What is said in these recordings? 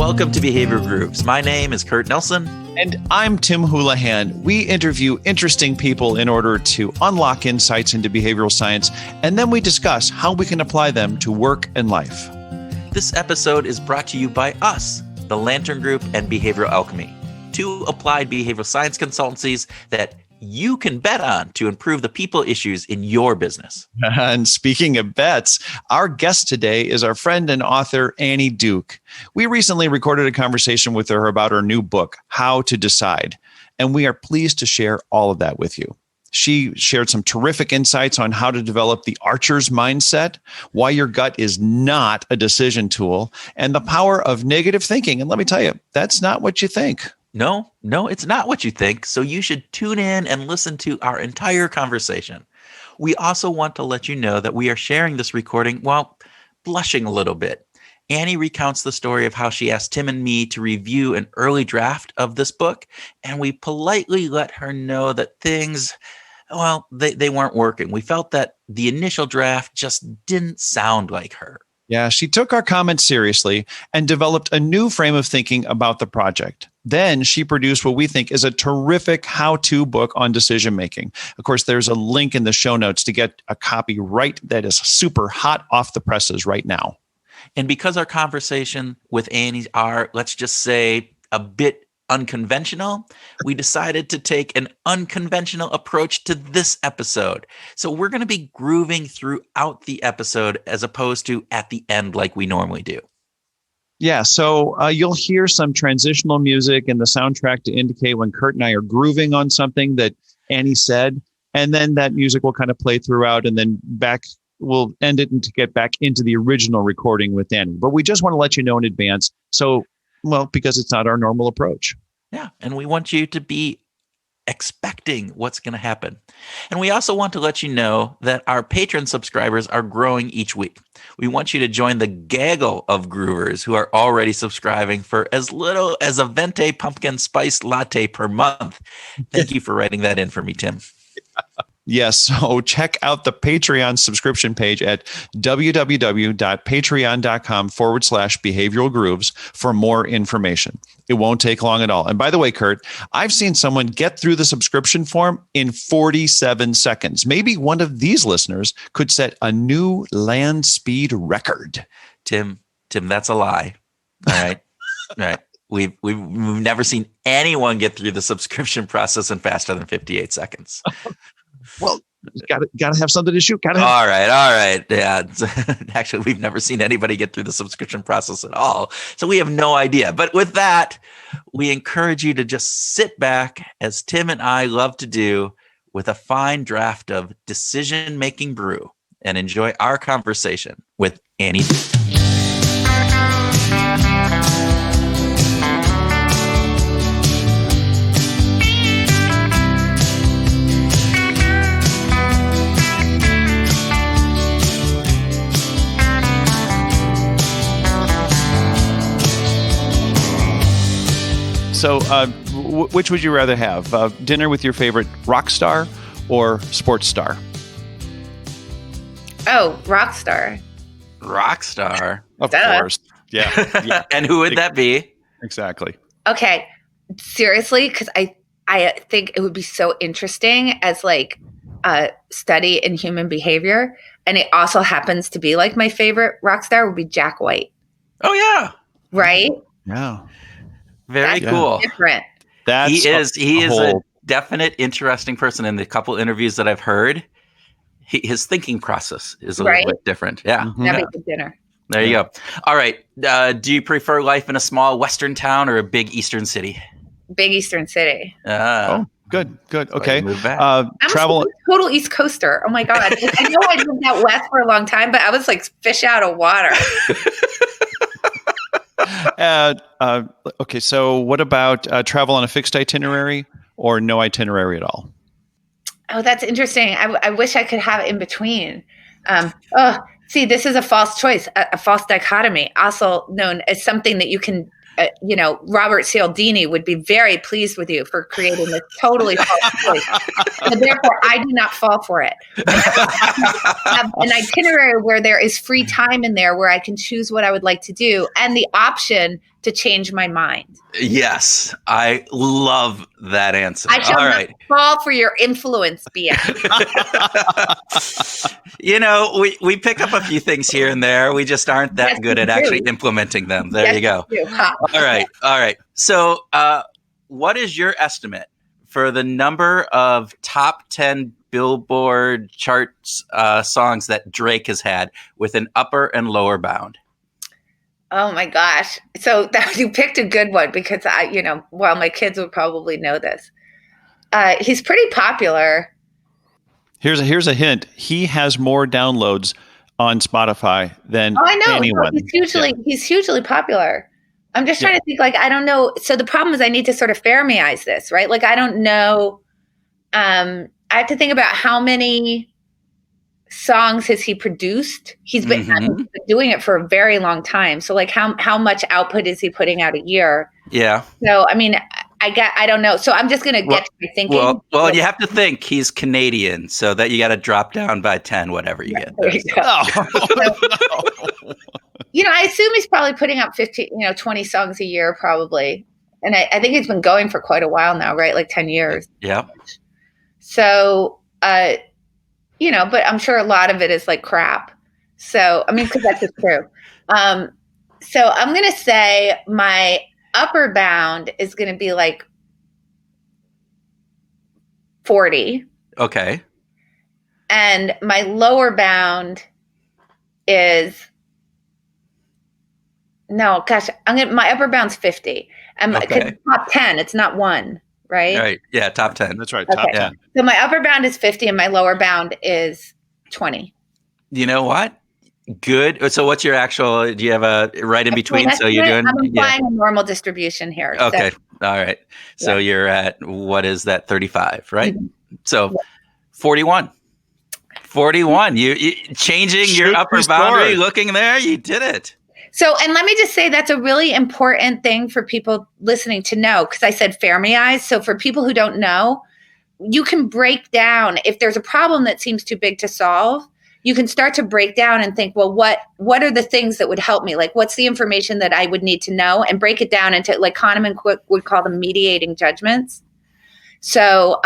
Welcome to Behavior Grooves. My name is Kurt Nelson. And I'm Tim Houlihan. We interview interesting people in order to unlock insights into behavioral science, and then we discuss how we can apply them to work and life. This episode is brought to you by us, the Lantern Group and Behavioral Alchemy, two applied behavioral science consultancies that you can bet on to improve the people issues in your business. And speaking of bets, our guest today is our friend and author, Annie Duke. We recently recorded a conversation with her about her new book, How to Decide, and we are pleased to share all of that with you. She shared some terrific insights on how to develop the archer's mindset, why your gut is not a decision tool, and the power of negative thinking. And let me tell you, that's not what you think. No, it's not what you think. So you should tune in and listen to our entire conversation. We also want to let you know that we are sharing this recording while blushing a little bit. Annie recounts the story of how she asked Tim and me to review an early draft of this book, and we politely let her know that things, they weren't working. We felt that the initial draft just didn't sound like her. Yeah, she took our comments seriously and developed a new frame of thinking about the project. Then she produced what we think is a terrific how-to book on decision making. Of course, there's a link in the show notes to get a copy that is super hot off the presses right now. And because our conversation with Annie are, let's just say, a bit unconventional, we decided to take an unconventional approach to this episode. So we're going to be grooving throughout the episode as opposed to at the end like we normally do. Yeah, so you'll hear some transitional music in the soundtrack to indicate when Kurt and I are grooving on something that Annie said, and then that music will kind of play throughout, and then we'll end it and to get back into the original recording with Annie. But we just want to let you know in advance, because it's not our normal approach. Yeah, and we want you to be expecting what's going to happen. And we also want to let you know that our Patreon subscribers are growing each week. We want you to join the gaggle of groovers who are already subscribing for as little as a venti pumpkin spice latte per month. Thank you for writing that in for me, Tim. Yes, so check out the Patreon subscription page at www.patreon.com/behavioral grooves for more information. It won't take long at all. And by the way, Kurt, I've seen someone get through the subscription form in 47 seconds. Maybe one of these listeners could set a new land speed record. Tim, that's a lie. All right. All right. We've never seen anyone get through the subscription process in faster than 58 seconds. Well, gotta have something to shoot. All right. Yeah. Actually, we've never seen anybody get through the subscription process at all. So we have no idea. But with that, we encourage you to just sit back, as Tim and I love to do, with a fine draft of decision-making brew and enjoy our conversation with Annie. So which would you rather have? Dinner with your favorite rock star or sports star? Oh, rock star. Rock star. Of course. Yeah. And who would that be? Exactly. Okay. Seriously, because I think it would be so interesting as like a study in human behavior. And it also happens to be like my favorite rock star would be Jack White. Oh, yeah. Right? Yeah. Very cool. Different. He is a definite interesting person. In the couple interviews that I've heard, his thinking process is a little bit different. Yeah. Mm-hmm. That'd be good dinner. There you go. All right. Do you prefer life in a small Western town or a big Eastern city? Big Eastern city. Good. Okay. Move back. Travel. I'm a total East Coaster. Oh my God. I know I lived out west for a long time, but I was like fish out of water. Okay, so what about travel on a fixed itinerary or no itinerary at all? Oh, that's interesting. I wish I could have it in between. See, this is a false choice, a false dichotomy, also known as something that you can, Robert Cialdini would be very pleased with you for creating this totally false choice. So therefore, I do not fall for it. Have an itinerary where there is free time in there where I can choose what I would like to do and the option to change my mind? Yes, I love that answer. I shall All not right. fall for your influence, BS. We pick up a few things here and there. We just aren't that Yes, good you at actually do. implementing them. There Yes, you go. you do. Ha. All right. So, what is your estimate for the number of top 10 Billboard charts songs that Drake has had with an upper and lower bound? Oh my gosh. So you picked a good one because my kids would probably know this. He's pretty popular. Here's a hint. He has more downloads on Spotify than I know. anyone. No, he's hugely popular. I'm just trying to think, I don't know. So the problem is I need to sort of Fermiize this, right? I don't know. I have to think about how many songs has he produced. He's been doing it for a very long time. So how much output is he putting out a year? Yeah. So, I mean, I don't know. So I'm just going to get to my thinking. Well, you have to think he's Canadian, so that you got to drop down by 10, whatever you get. There you go. I assume he's probably putting out 20 songs a year probably. And I think he's been going for quite a while now, right? Like 10 years. Yeah. So, but I'm sure a lot of it is like crap. So, I mean, because that's just true. So I'm going to say my upper bound is going to be like 40. Okay. And my lower bound is my upper bound's 50. And top 10, it's not one, right? Right. Yeah, top 10. That's right. Okay. Top 10. So my upper bound is 50 and my lower bound is 20. You know what? Good. So what's your actual, do you have a right in between? So you're doing, I'm applying a normal distribution here. Okay. All right. So you're at, what is that? 35, right? Mm-hmm. So 41. 41. You changing your upper boundary, looking there, you did it. So, and let me just say that's a really important thing for people listening to know, because I said Fermiize. So for people who don't know, you can break down, if there's a problem that seems too big to solve, you can start to break down and think, well, what are the things that would help me? Like, what's the information that I would need to know, and break it down into, like, Kahneman would call them mediating judgments. So,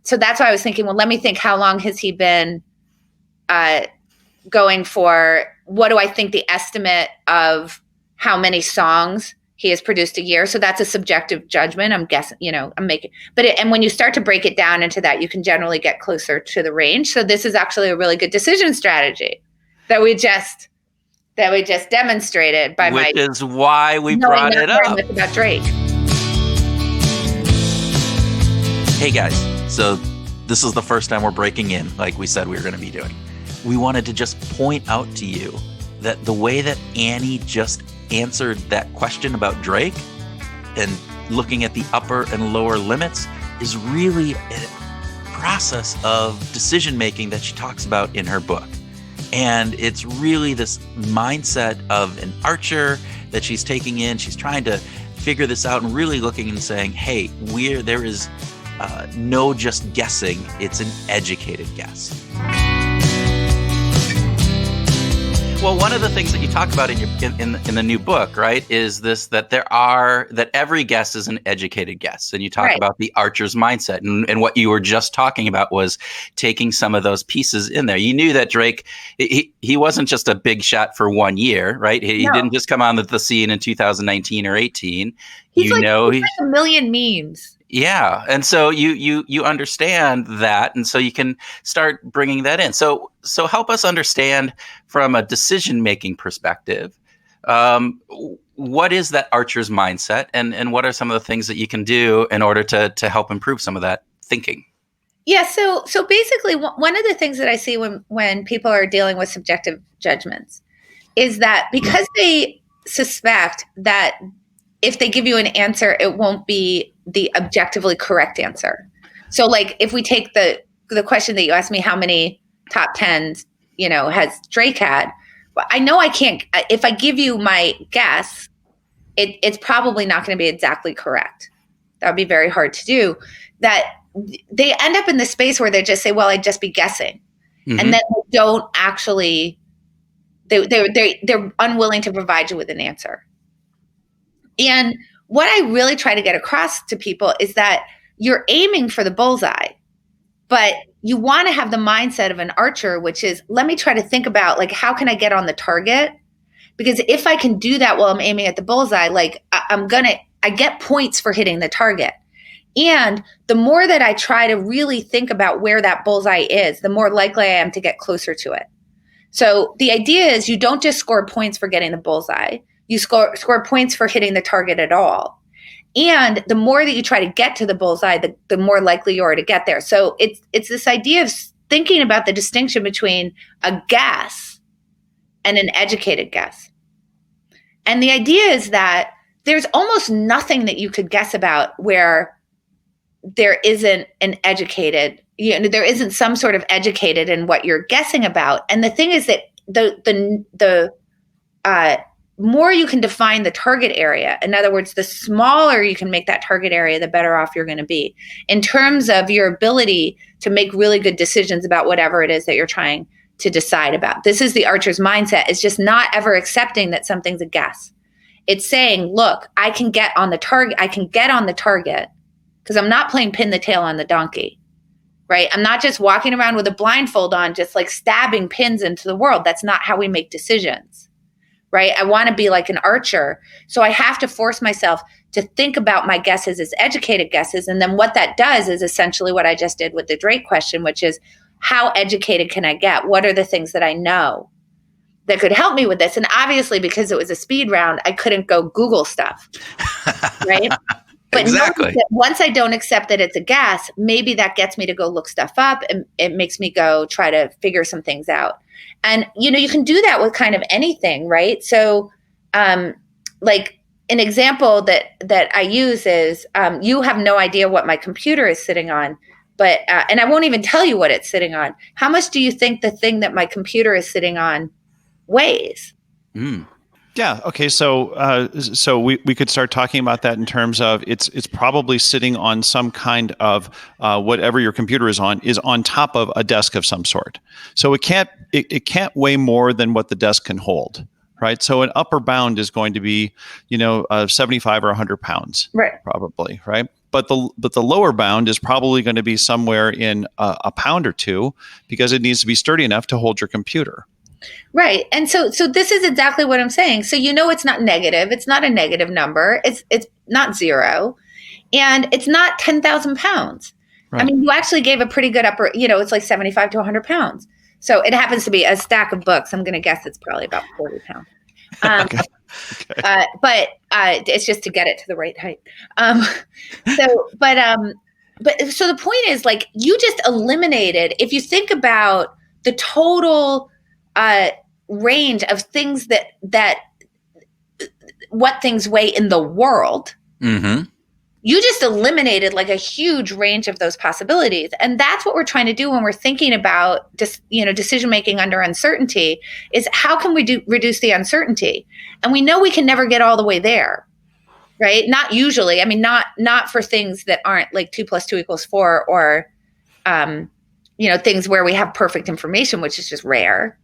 so that's why I was thinking, well, let me think, how long has he been going for? What do I think the estimate of how many songs he has produced a year? So that's a subjective judgment. I'm guessing, I'm making, and when you start to break it down into that, you can generally get closer to the range. So this is actually a really good decision strategy that we just demonstrated by which is why we brought it up. About Drake. Hey guys, so this is the first time we're breaking in, like we said we were going to be doing. We wanted to just point out to you that the way that Annie just answered that question about Drake and looking at the upper and lower limits is really a process of decision making that she talks about in her book. And it's really this mindset of an archer that she's taking in. She's trying to figure this out and really looking and saying, hey, there is no just guessing. It's an educated guess. Well, one of the things that you talk about in the new book, right, is this, that every guess is an educated guess. And you talk about the archer's mindset. And what you were just talking about was taking some of those pieces in there. You knew that Drake, he wasn't just a big shot for 1 year, right? He didn't just come on the scene in 2019 or 18. He's like a million memes. Yeah. And so you understand that. And so you can start bringing that in. So help us understand from a decision-making perspective, what is that archer's mindset, and what are some of the things that you can do in order to help improve some of that thinking? Yeah. So basically one of the things that I see when people are dealing with subjective judgments is that because they suspect that if they give you an answer, it won't be the objectively correct answer. So like if we take the question that you asked me, how many top 10s, has Drake had? Well, I know I can't, if I give you my guess, it's probably not going to be exactly correct. That would be very hard to do. That they end up in the space where they just say, well, I'd just be guessing. Mm-hmm. And then they don't actually, they're unwilling to provide you with an answer. And what I really try to get across to people is that you're aiming for the bullseye, but you want to have the mindset of an archer, which is, let me try to think about like, how can I get on the target? Because if I can do that while I'm aiming at the bullseye, like I get points for hitting the target. And the more that I try to really think about where that bullseye is, the more likely I am to get closer to it. So the idea is you don't just score points for getting the bullseye. You score points for hitting the target at all. And the more that you try to get to the bullseye, the more likely you are to get there. So it's this idea of thinking about the distinction between a guess and an educated guess. And the idea is that there's almost nothing that you could guess about where there isn't an educated, there isn't some sort of educated in what you're guessing about. And the thing is that the more you can define the target area, in other words, the smaller you can make that target area, the better off you're going to be in terms of your ability to make really good decisions about whatever it is that you're trying to decide about. This is the archer's mindset. It's just not ever accepting that something's a guess. It's saying, look, I can get on the target. I can get on the target because I'm not playing pin the tail on the donkey, right? I'm not just walking around with a blindfold on, just like stabbing pins into the world. That's not how we make decisions, right? I want to be like an archer. So I have to force myself to think about my guesses as educated guesses. And then what that does is essentially what I just did with the Drake question, which is, how educated can I get? What are the things that I know that could help me with this? And obviously, because it was a speed round, I couldn't go Google stuff, right? But exactly. Once I don't accept that it's a guess, maybe that gets me to go look stuff up, and it makes me go try to figure some things out. And, you can do that with kind of anything, right? So like an example that I use is you have no idea what my computer is sitting on, but and I won't even tell you what it's sitting on. How much do you think the thing that my computer is sitting on weighs? Yeah. Okay. So we could start talking about that in terms of it's probably sitting on some kind of whatever your computer is on top of a desk of some sort. So it can't weigh more than what the desk can hold, right? So an upper bound is going to be 75 or 100 pounds, right? Probably, right? But the lower bound is probably going to be somewhere in a pound or two because it needs to be sturdy enough to hold your computer. Right. And so this is exactly what I'm saying. So, it's not negative. It's not a negative number. It's not zero. And it's not 10,000 pounds. Right. I mean, you actually gave a pretty good upper, it's like 75 to 100 pounds. So it happens to be a stack of books. I'm going to guess it's probably about 40 pounds. Okay. But it's just to get it to the right height. So the point is, like, you just eliminated, if you think about the total range of things that what things weigh in the world, you just eliminated like a huge range of those possibilities. And that's what we're trying to do when we're thinking about decision making under uncertainty, is how can we reduce the uncertainty? And we know we can never get all the way there, right? Not usually. I mean, not for things that aren't like 2 + 2 = 4, or things where we have perfect information, which is just rare.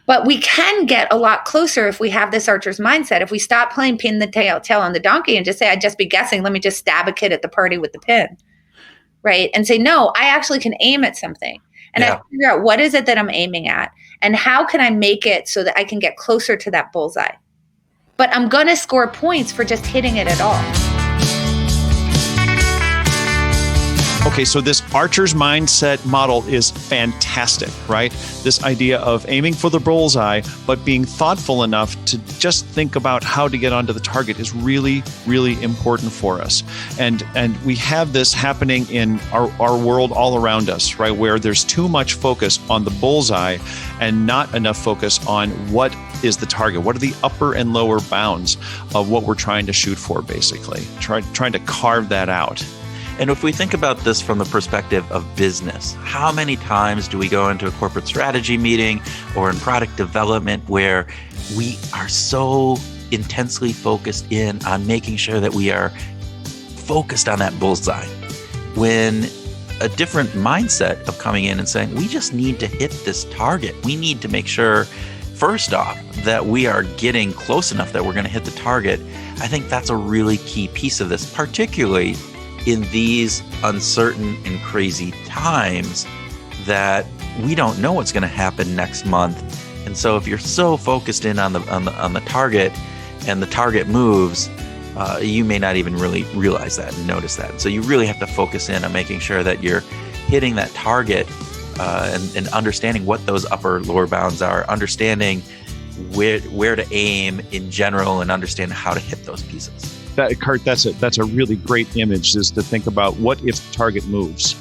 But we can get a lot closer if we have this archer's mindset. If we stop playing pin the tail on the donkey and just say, I'd just be guessing, let me just stab a kid at the party with the pin, right? And say, no, I actually can aim at something. And I figure out, what is it that I'm aiming at? And how can I make it so that I can get closer to that bullseye? But I'm going to score points for just hitting it at all. Okay, so this archer's mindset model is fantastic, right? This idea of aiming for the bullseye, but being thoughtful enough to just think about how to get onto the target is really, really important for us. And we have this happening in our world all around us, right? Where there's too much focus on the bullseye and not enough focus on what is the target. What are the upper and lower bounds of what we're trying to shoot for, basically? Trying to carve that out. And if we think about this from the perspective of business, how many times do we go into a corporate strategy meeting or in product development where we are so intensely focused in on making sure that we are focused on that bullseye, when a different mindset of coming in and saying, we just need to hit this target. We need to make sure, first off, that we are getting close enough that we're going to hit the target, I think that's a really key piece of this, particularly in these uncertain and crazy times that we don't know what's going to happen next month. And so if you're so focused in on the target and the target moves, you may not even really realize that and notice that. And so you really have to focus in on making sure that you're hitting that target and understanding what those upper lower bounds are, understanding where to aim in general, and understand how to hit those pieces. Kurt, that's a really great image, is to think about what if the target moves.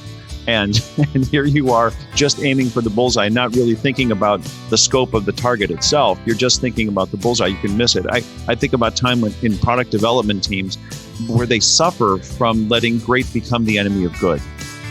And here you are just aiming for the bullseye, not really thinking about the scope of the target itself. You're just thinking about the bullseye. You can miss it. I think about time when in product development teams where they suffer from letting great become the enemy of good,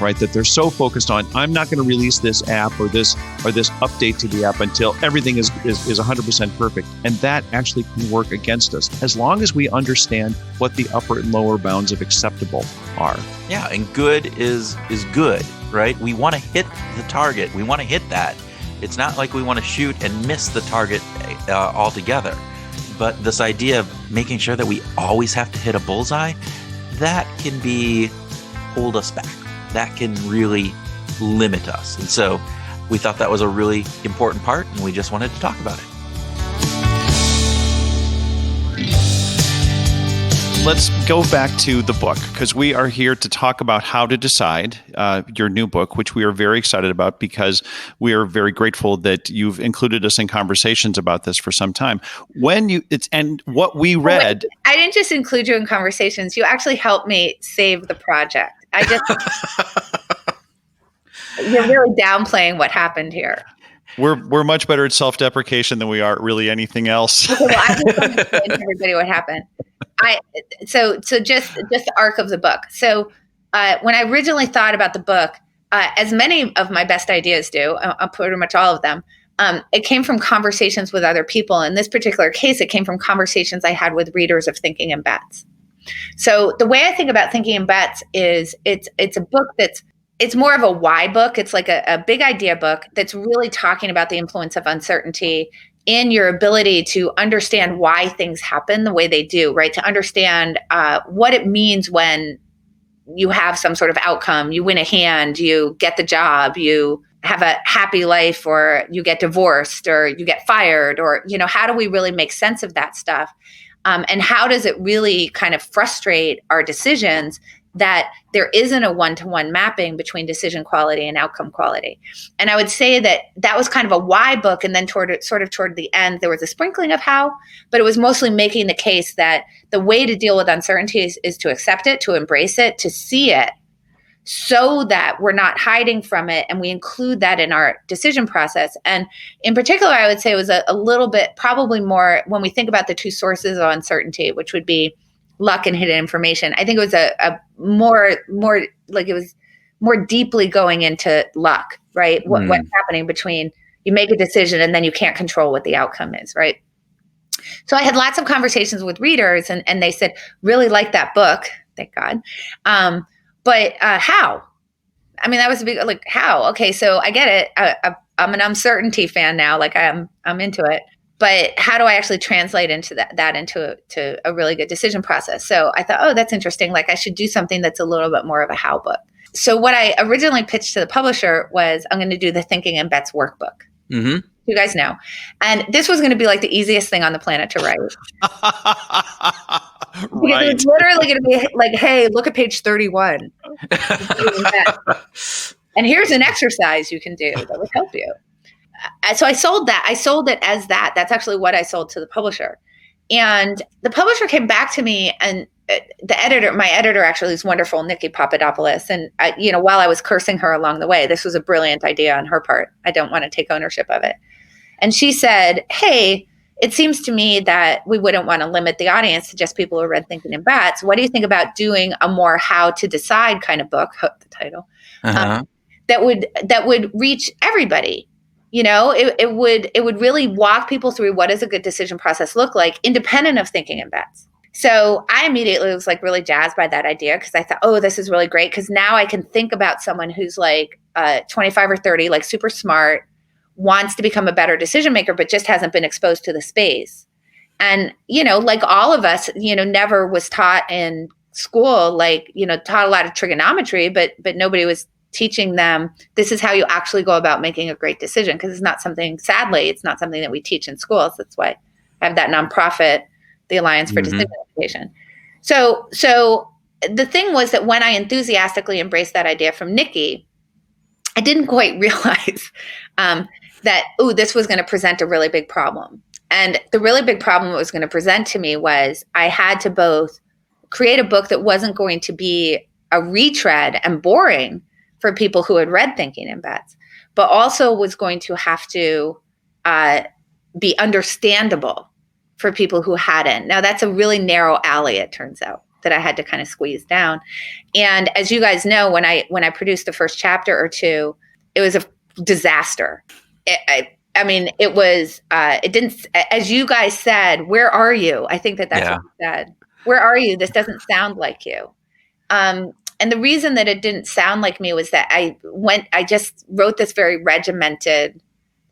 right? That they're so focused on, I'm not going to release this app or this update to the app until everything is 100% perfect. And that actually can work against us as long as we understand what the upper and lower bounds of acceptable are. Yeah, and good is good, right? We want to hit the target. We want to hit that. It's not like we want to shoot and miss the target altogether. But this idea of making sure that we always have to hit a bullseye, that can hold us back. That can really limit us. And so we thought that was a really important part, and we just wanted to talk about it. Let's go back to the book, because we are here to talk about how to decide, your new book, which we are very excited about because we are very grateful that you've included us in conversations about this for some time. And what we read. I didn't just include you in conversations. You actually helped me save the project. You're really downplaying what happened here. We're much better at self-deprecation than we are at really anything else. Okay, well, I just want to explain to everybody what happened. So just the arc of the book. So when I originally thought about the book, as many of my best ideas do, pretty much all of them, it came from conversations with other people. In this particular case, it came from conversations I had with readers of Thinking in Bets. So the way I think about Thinking in Bets is it's a book it's more of a why book. It's like a big idea book that's really talking about the influence of uncertainty in your ability to understand why things happen the way they do, right? To understand what it means when you have some sort of outcome, you win a hand, you get the job, you have a happy life, or you get divorced, or you get fired, or, how do we really make sense of that stuff? And how does it really kind of frustrate our decisions that there isn't a one-to-one mapping between decision quality and outcome quality? And I would say that was kind of a why book. And then toward the end, there was a sprinkling of how, but it was mostly making the case that the way to deal with uncertainties is to accept it, to embrace it, to see it, so that we're not hiding from it, and we include that in our decision process. And in particular, I would say it was a little bit, probably more, when we think about the two sources of uncertainty, which would be luck and hidden information. I think it was a more like it was more deeply going into luck, right? What's happening between you make a decision and then you can't control what the outcome is, right? So I had lots of conversations with readers, and they said, really like that book, thank God. But how? I mean, that was a big, like, how? Okay, so I get it. I'm an uncertainty fan now. Like, I'm into it. But how do I actually translate into that into a really good decision process? So I thought, oh, that's interesting. Like, I should do something that's a little bit more of a how book. So what I originally pitched to the publisher was, I'm going to do the Thinking in Bets workbook. Mm-hmm. You guys know. And this was going to be like the easiest thing on the planet to write. Right. It's literally going to be like, hey, look at page 31. And here's an exercise you can do that would help you. So I sold that. I sold it as that. That's actually what I sold to the publisher. And the publisher came back to me, and my editor actually is wonderful, Nikki Papadopoulos. And while I was cursing her along the way, this was a brilliant idea on her part. I don't want to take ownership of it. And she said, hey, it seems to me that we wouldn't want to limit the audience to just people who read Thinking in Bets. What do you think about doing a more how to decide kind of book, the title, that would reach everybody? It would really walk people through what does a good decision process look like, independent of Thinking in Bets. So I immediately was like really jazzed by that idea, because I thought, oh, this is really great, because now I can think about someone who's like 25 or 30, like super smart, wants to become a better decision maker, but just hasn't been exposed to the space. And, like all of us, never was taught in school, taught a lot of trigonometry, but nobody was teaching them this is how you actually go about making a great decision, because sadly, it's not something that we teach in schools. That's why I have that nonprofit, the Alliance for Decision Education. So the thing was that when I enthusiastically embraced that idea from Nikki, I didn't quite realize that, this was going to present a really big problem. And the really big problem it was going to present to me was I had to both create a book that wasn't going to be a retread and boring for people who had read Thinking in Bets, but also was going to have to be understandable for people who hadn't. Now, that's a really narrow alley, it turns out, that I had to kind of squeeze down. And as you guys know, when I produced the first chapter or two, it was a disaster. It didn't, as you guys said, where are you? I think that's what you said. Where are you? This doesn't sound like you. And the reason that it didn't sound like me was that I just wrote this very regimented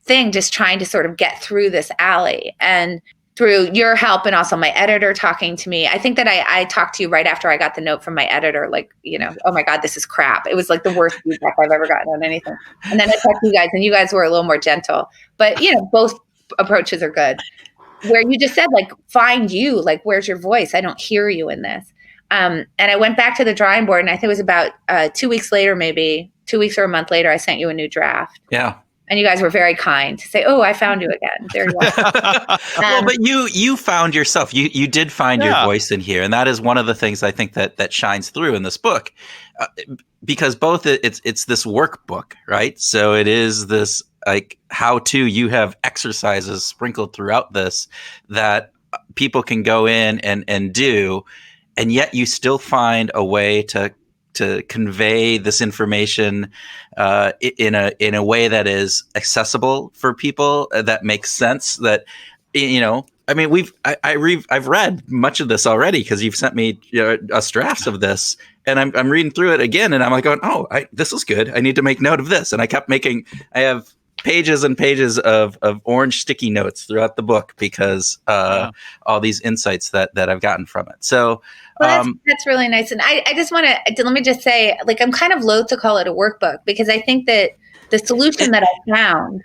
thing, just trying to sort of get through this alley. And through your help and also my editor talking to me, I think that I talked to you right after I got the note from my editor, oh my God, this is crap. It was like the worst feedback I've ever gotten on anything. And then I talked to you guys, and you guys were a little more gentle. But, both approaches are good. Where you just said, find you, where's your voice? I don't hear you in this. And I went back to the drawing board, and I think it was about 2 weeks later, maybe 2 weeks or a month later, I sent you a new draft. Yeah. And you guys were very kind to say, I found you again. There you are. Well, but you found yourself. You did find your voice in here. And that is one of the things I think that shines through in this book. Because both it's this workbook, right? So it is this how to, you have exercises sprinkled throughout this that people can go in and do. And yet you still find a way to convey this information in a way that is accessible for people, that makes sense. That I've read much of this already because you've sent me us drafts of this, and I'm reading through it again, and I'm like going, this is good. I need to make note of this, and I kept making. I have pages and pages of orange sticky notes throughout the book because all these insights that I've gotten from it. So. Well, that's really nice. And I just want to, let me just say, I'm kind of loath to call it a workbook, because I think that the solution that I found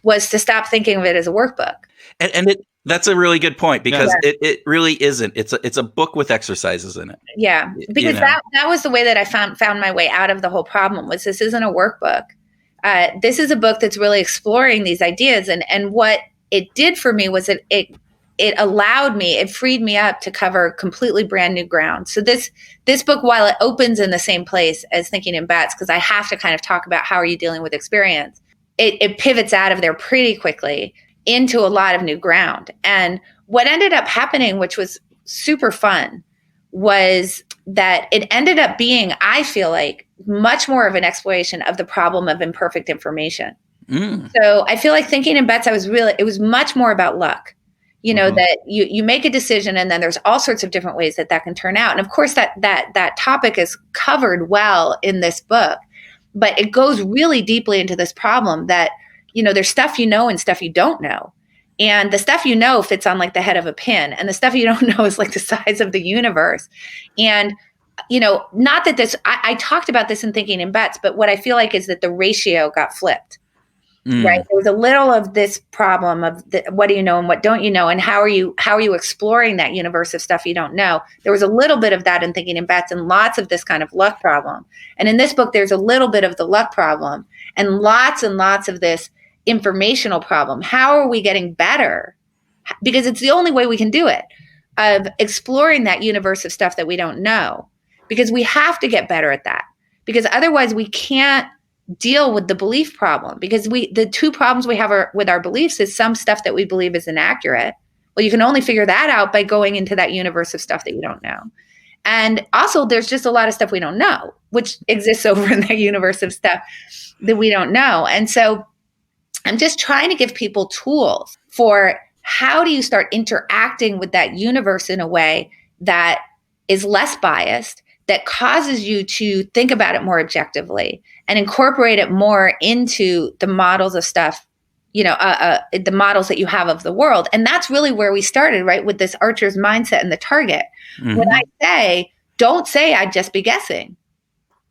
was to stop thinking of it as a workbook. And that's a really good point, because it really isn't. It's a book with exercises in it. Yeah, because that was the way that I found my way out of the whole problem. Was this isn't a workbook. This is a book that's really exploring these ideas. And what it did for me was it freed me up to cover completely brand new ground. So this book, while it opens in the same place as Thinking in Bets, because I have to kind of talk about how are you dealing with experience, it pivots out of there pretty quickly into a lot of new ground. And what ended up happening, which was super fun, was that it ended up being, I feel like, much more of an exploration of the problem of imperfect information. So I feel like Thinking in Bets, it was much more about luck. That you make a decision, and then there's all sorts of different ways that can turn out. And of course, that topic is covered well in this book, but it goes really deeply into this problem that, there's stuff and stuff you don't know. And the stuff fits on the head of a pin, and the stuff you don't know is the size of the universe. And, not that I talked about this in Thinking in Bets, but what I feel like is that the ratio got flipped. Right. There was a little of this problem of what do you know and what don't you know, and how are you exploring that universe of stuff you don't know. There was a little bit of that in Thinking in Bets, and lots of this kind of luck problem. And in this book, there's a little bit of the luck problem and lots of this informational problem. How are we getting better? Because it's the only way we can do it, of exploring that universe of stuff that we don't know, because we have to get better at that, because otherwise we can't deal with the belief problem, because the two problems we have with our beliefs is some stuff that we believe is inaccurate. Well, you can only figure that out by going into that universe of stuff that you don't know. And also there's just a lot of stuff we don't know, which exists over in that universe of stuff that we don't know. And so I'm just trying to give people tools for how do you start interacting with that universe in a way that is less biased, that causes you to think about it more objectively and incorporate it more into the models of stuff, the models that you have of the world. And that's really where we started, right? With this archer's mindset and the target. Mm-hmm. When I say, don't say I'd just be guessing.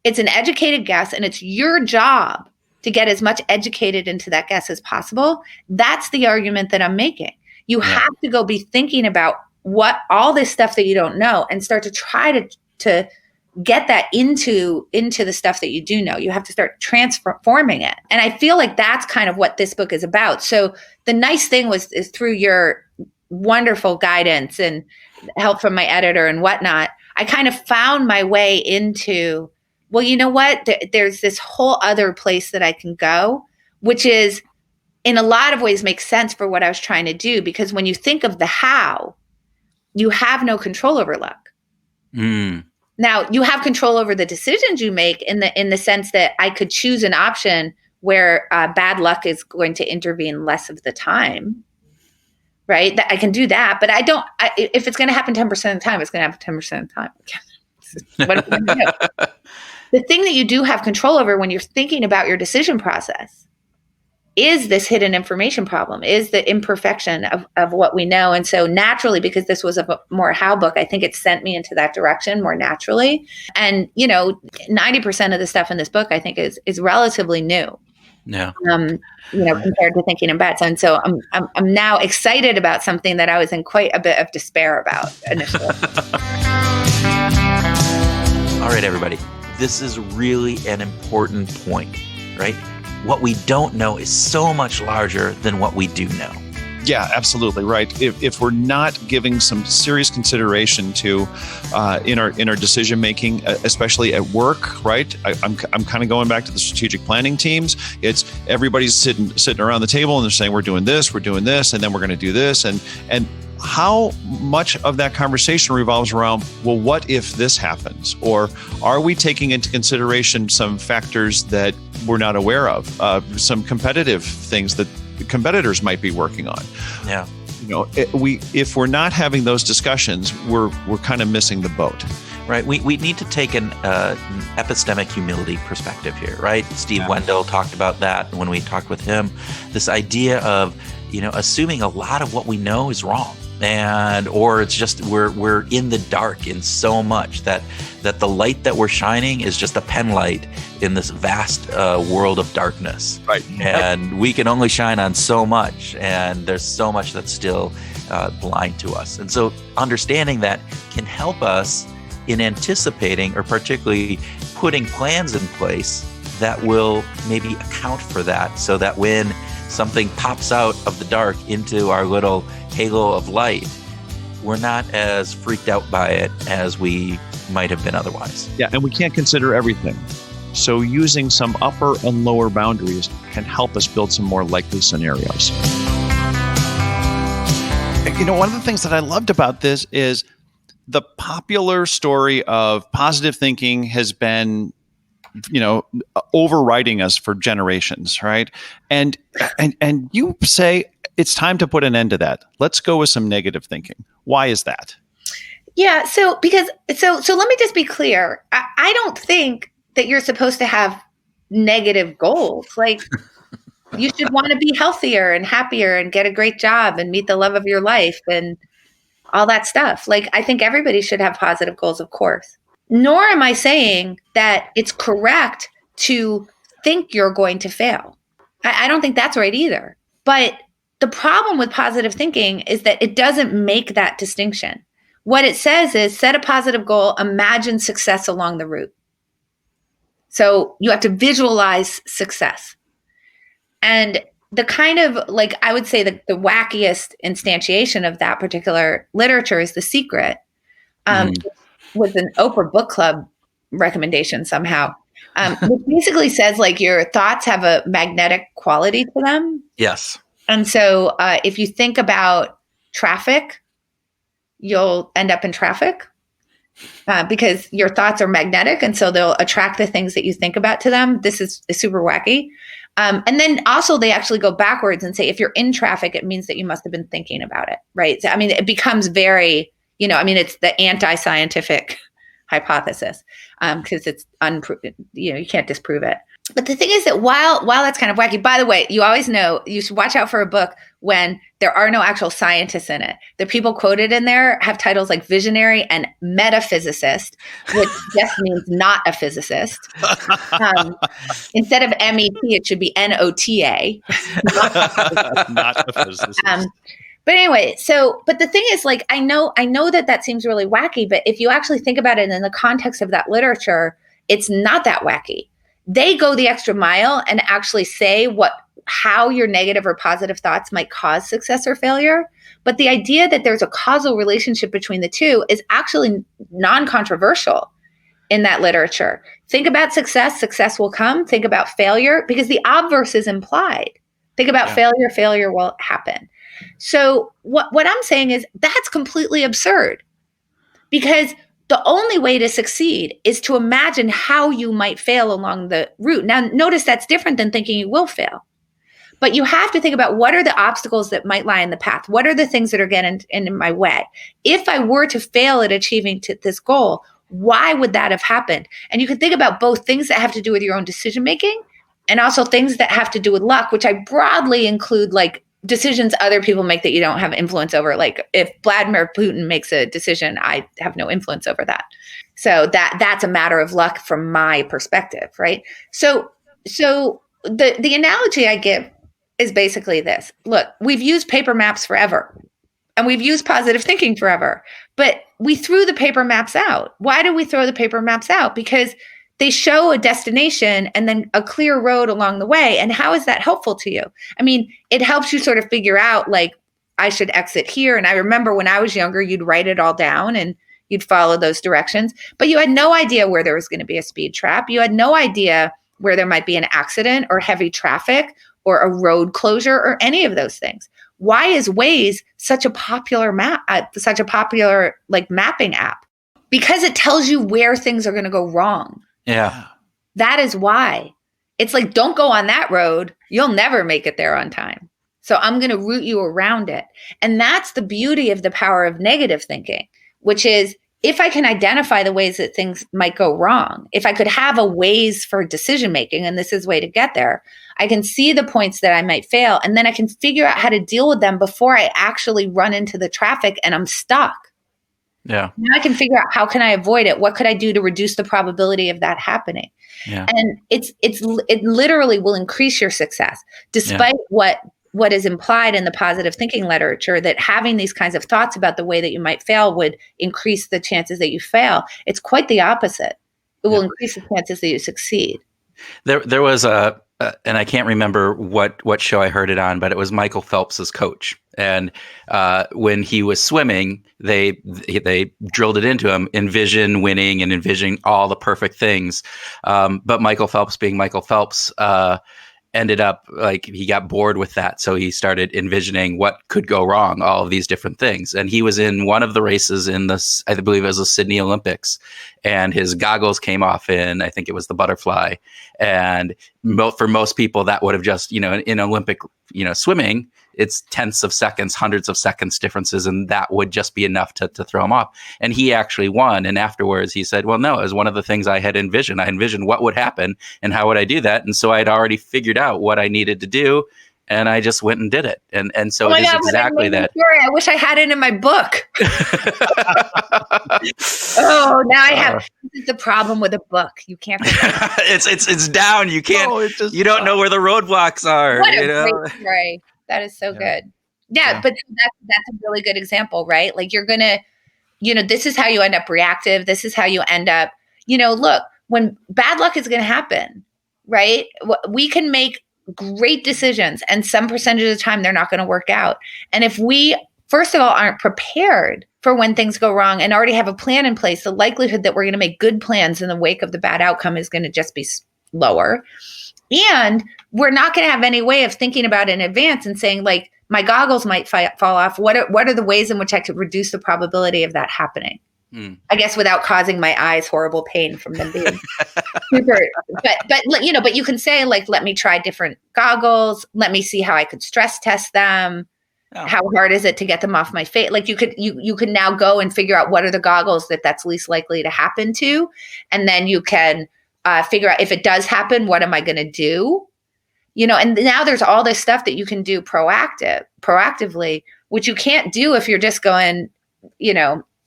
It's an educated guess, and it's your job to get as much educated into that guess as possible. That's the argument that I'm making. You have to go be thinking about what all this stuff that you don't know and start to try to get that into the stuff that you do know. You have to start transforming it. And I feel like that's kind of what this book is about. So the nice thing is through your wonderful guidance and help from my editor and whatnot, I kind of found my way into, well, you know what? There's this whole other place that I can go, which is in a lot of ways makes sense for what I was trying to do. Because when you think of the how, you have no control over luck. Now, you have control over the decisions you make in the sense that I could choose an option where bad luck is going to intervene less of the time, right? That I can do that, but if it's going to happen 10% of the time, it's going to happen 10% of the time. What am I gonna do? The thing that you do have control over when you're thinking about your decision process is this hidden information problem, is the imperfection of what we know. And so naturally, because this was a more how book, I think it sent me into that direction more naturally. And, 90% of the stuff in this book, I think is relatively new. Yeah. Compared to thinking in bets. And so I'm now excited about something that I was in quite a bit of despair about initially. All right, everybody. This is really an important point, right? What we don't know is so much larger than what we do know. Yeah, absolutely right. If we're not giving some serious consideration to in our decision making, especially at work, right? I'm kind of going back to the strategic planning teams. It's everybody's sitting around the table and they're saying we're doing this, and then we're going to do this, and how much of that conversation revolves around, well, what if this happens? Or are we taking into consideration some factors that we're not aware of, some competitive things that competitors might be working on? Yeah. If we're not having those discussions, we're kind of missing the boat. Right. We need to take an epistemic humility perspective here, right? Steve Wendell talked about that when we talked with him. This idea of, assuming a lot of what we know is wrong. Or it's just we're in the dark in so much that the light that we're shining is just a pen light in this vast world of darkness. Right. And we can only shine on so much, and there's so much that's still blind to us. And so understanding that can help us in anticipating or particularly putting plans in place that will maybe account for that, so that when something pops out of the dark into our little halo of light, we're not as freaked out by it as we might have been otherwise. Yeah, and we can't consider everything. So using some upper and lower boundaries can help us build some more likely scenarios. One of the things that I loved about this is the popular story of positive thinking has been overriding us for generations, right? And you say it's time to put an end to that. Let's go with some negative thinking. Why is that? Yeah, so let me just be clear. I don't think that you're supposed to have negative goals. Like, you should want to be healthier and happier and get a great job and meet the love of your life and all that stuff. Like, I think everybody should have positive goals, of course. Nor am I saying that it's correct to think you're going to fail. I don't think that's right either. But the problem with positive thinking is that it doesn't make that distinction. What it says is set a positive goal, imagine success along the route. So you have to visualize success. And the kind of, I would say the wackiest instantiation of that particular literature is The Secret. Was an Oprah Book Club recommendation somehow. It basically says your thoughts have a magnetic quality to them. Yes. And so if you think about traffic, you'll end up in traffic because your thoughts are magnetic. And so they'll attract the things that you think about to them. This is super wacky. And then also they actually go backwards and say, if you're in traffic, it means that you must have been thinking about it. Right. So, it becomes very, it's the anti-scientific hypothesis because it's unproven, you can't disprove it. But the thing is that while that's kind of wacky, by the way, you always know you should watch out for a book when there are no actual scientists in it. The people quoted in there have titles like visionary and metaphysicist, which just means not a physicist. Instead of MET, it should be NOTA. Not a physicist. But anyway, but the thing is, like, I know that seems really wacky, but if you actually think about it in the context of that literature, it's not that wacky. They go the extra mile and actually say how your negative or positive thoughts might cause success or failure. But the idea that there's a causal relationship between the two is actually non-controversial in that literature. Think about success will come. Think about failure, because the obverse is implied. Think about failure will happen. So what I'm saying is that's completely absurd, because the only way to succeed is to imagine how you might fail along the route. Now, notice that's different than thinking you will fail. But you have to think about what are the obstacles that might lie in the path? What are the things that are getting in my way? If I were to fail at achieving this goal, why would that have happened? And you can think about both things that have to do with your own decision making and also things that have to do with luck, which I broadly include like decisions other people make that you don't have influence over. Like if Vladimir Putin makes a decision, I have no influence over that. So that's a matter of luck from my perspective, right? So the analogy I give is basically this. Look, we've used paper maps forever and we've used positive thinking forever, but we threw the paper maps out. Why do we throw the paper maps out? Because they show a destination and then a clear road along the way. And how is that helpful to you? I mean, it helps you sort of figure out, like, I should exit here. And I remember when I was younger, you'd write it all down and you'd follow those directions, but you had no idea where there was going to be a speed trap. You had no idea where there might be an accident or heavy traffic or a road closure or any of those things. Why is Waze such a popular like mapping app? Because it tells you where things are going to go wrong. Yeah. That is why. It's like, don't go on that road. You'll never make it there on time. So I'm going to route you around it. And that's the beauty of the power of negative thinking, which is if I can identify the ways that things might go wrong, if I could have a ways for decision making, and this is a way to get there, I can see the points that I might fail. And then I can figure out how to deal with them before I actually run into the traffic and I'm stuck. Yeah. Now I can figure out how can I avoid it? What could I do to reduce the probability of that happening? Yeah. And it literally will increase your success, despite what is implied in the positive thinking literature, that having these kinds of thoughts about the way that you might fail would increase the chances that you fail. It's quite the opposite. It will increase the chances that you succeed. There was and I can't remember what show I heard it on, but it was Michael Phelps's coach. And when he was swimming, they drilled it into him, envision winning and envision all the perfect things. But Michael Phelps, being Michael Phelps, ended up like he got bored with that. So he started envisioning what could go wrong, all of these different things. And he was in one of the races in this, I believe it was the Sydney Olympics, and his goggles came off in, I think it was the butterfly. And for most people, that would have just, in Olympic, swimming, it's tenths of seconds, hundreds of seconds differences, and that would just be enough to throw him off. And he actually won. And afterwards, he said, well, no, it was one of the things I had envisioned. I envisioned what would happen and how would I do that. And so I'd already figured out what I needed to do, and I just went and did it. And so it is exactly that. I wish I had it in my book. Oh, now I have. This is the problem with a book. You can't. It's down. You can't. No, you don't know where the roadblocks are. What a great story. That is so good. Yeah, but that's a really good example, right? Like you're gonna, this is how you end up reactive. This is how you end up, look, when bad luck is going to happen, right? We can make great decisions and some percentage of the time they're not going to work out. And if we, first of all, aren't prepared for when things go wrong and already have a plan in place, the likelihood that we're going to make good plans in the wake of the bad outcome is going to just be lower. And we're not going to have any way of thinking about it in advance and saying, like, my goggles might fall off. What are the ways in which I could reduce the probability of that happening? I guess without causing my eyes horrible pain from them being super. But you can say, like, let me try different goggles. Let me see how I could stress test them. Oh. How hard is it to get them off my face? Like you could now go and figure out what are the goggles that's least likely to happen to, and then you can figure out if it does happen, what am I going to do? And now there's all this stuff that you can do proactively, which you can't do if you're just going,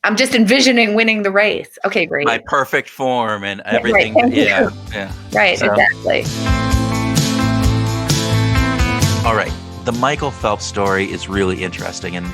I'm just envisioning winning the race. Okay, great. My perfect form and everything. Right. Yeah. Right, so. Exactly. All right. The Michael Phelps story is really interesting. And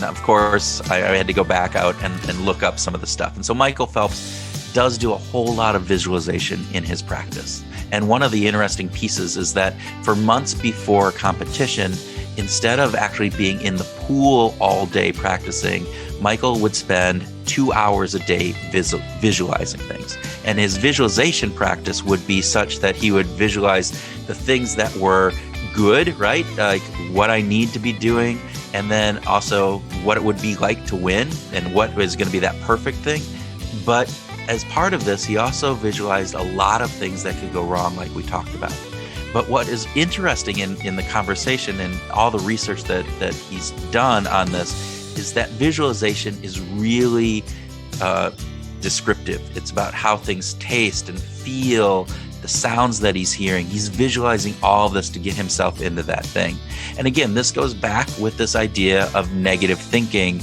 of course, I had to go back out and look up some of the stuff. And so Michael Phelps does do a whole lot of visualization in his practice. And one of the interesting pieces is that for months before competition, instead of actually being in the pool all day practicing, Michael would spend 2 hours a day visualizing things. And his visualization practice would be such that he would visualize the things that were good, right? Like what I need to be doing, and then also what it would be like to win and what was going to be that perfect thing. But as part of this, he also visualized a lot of things that could go wrong, like we talked about. But what is interesting in the conversation and all the research that he's done on this is that visualization is really descriptive. It's about how things taste and feel, the sounds that he's hearing. He's visualizing all of this to get himself into that thing. And again, this goes back with this idea of negative thinking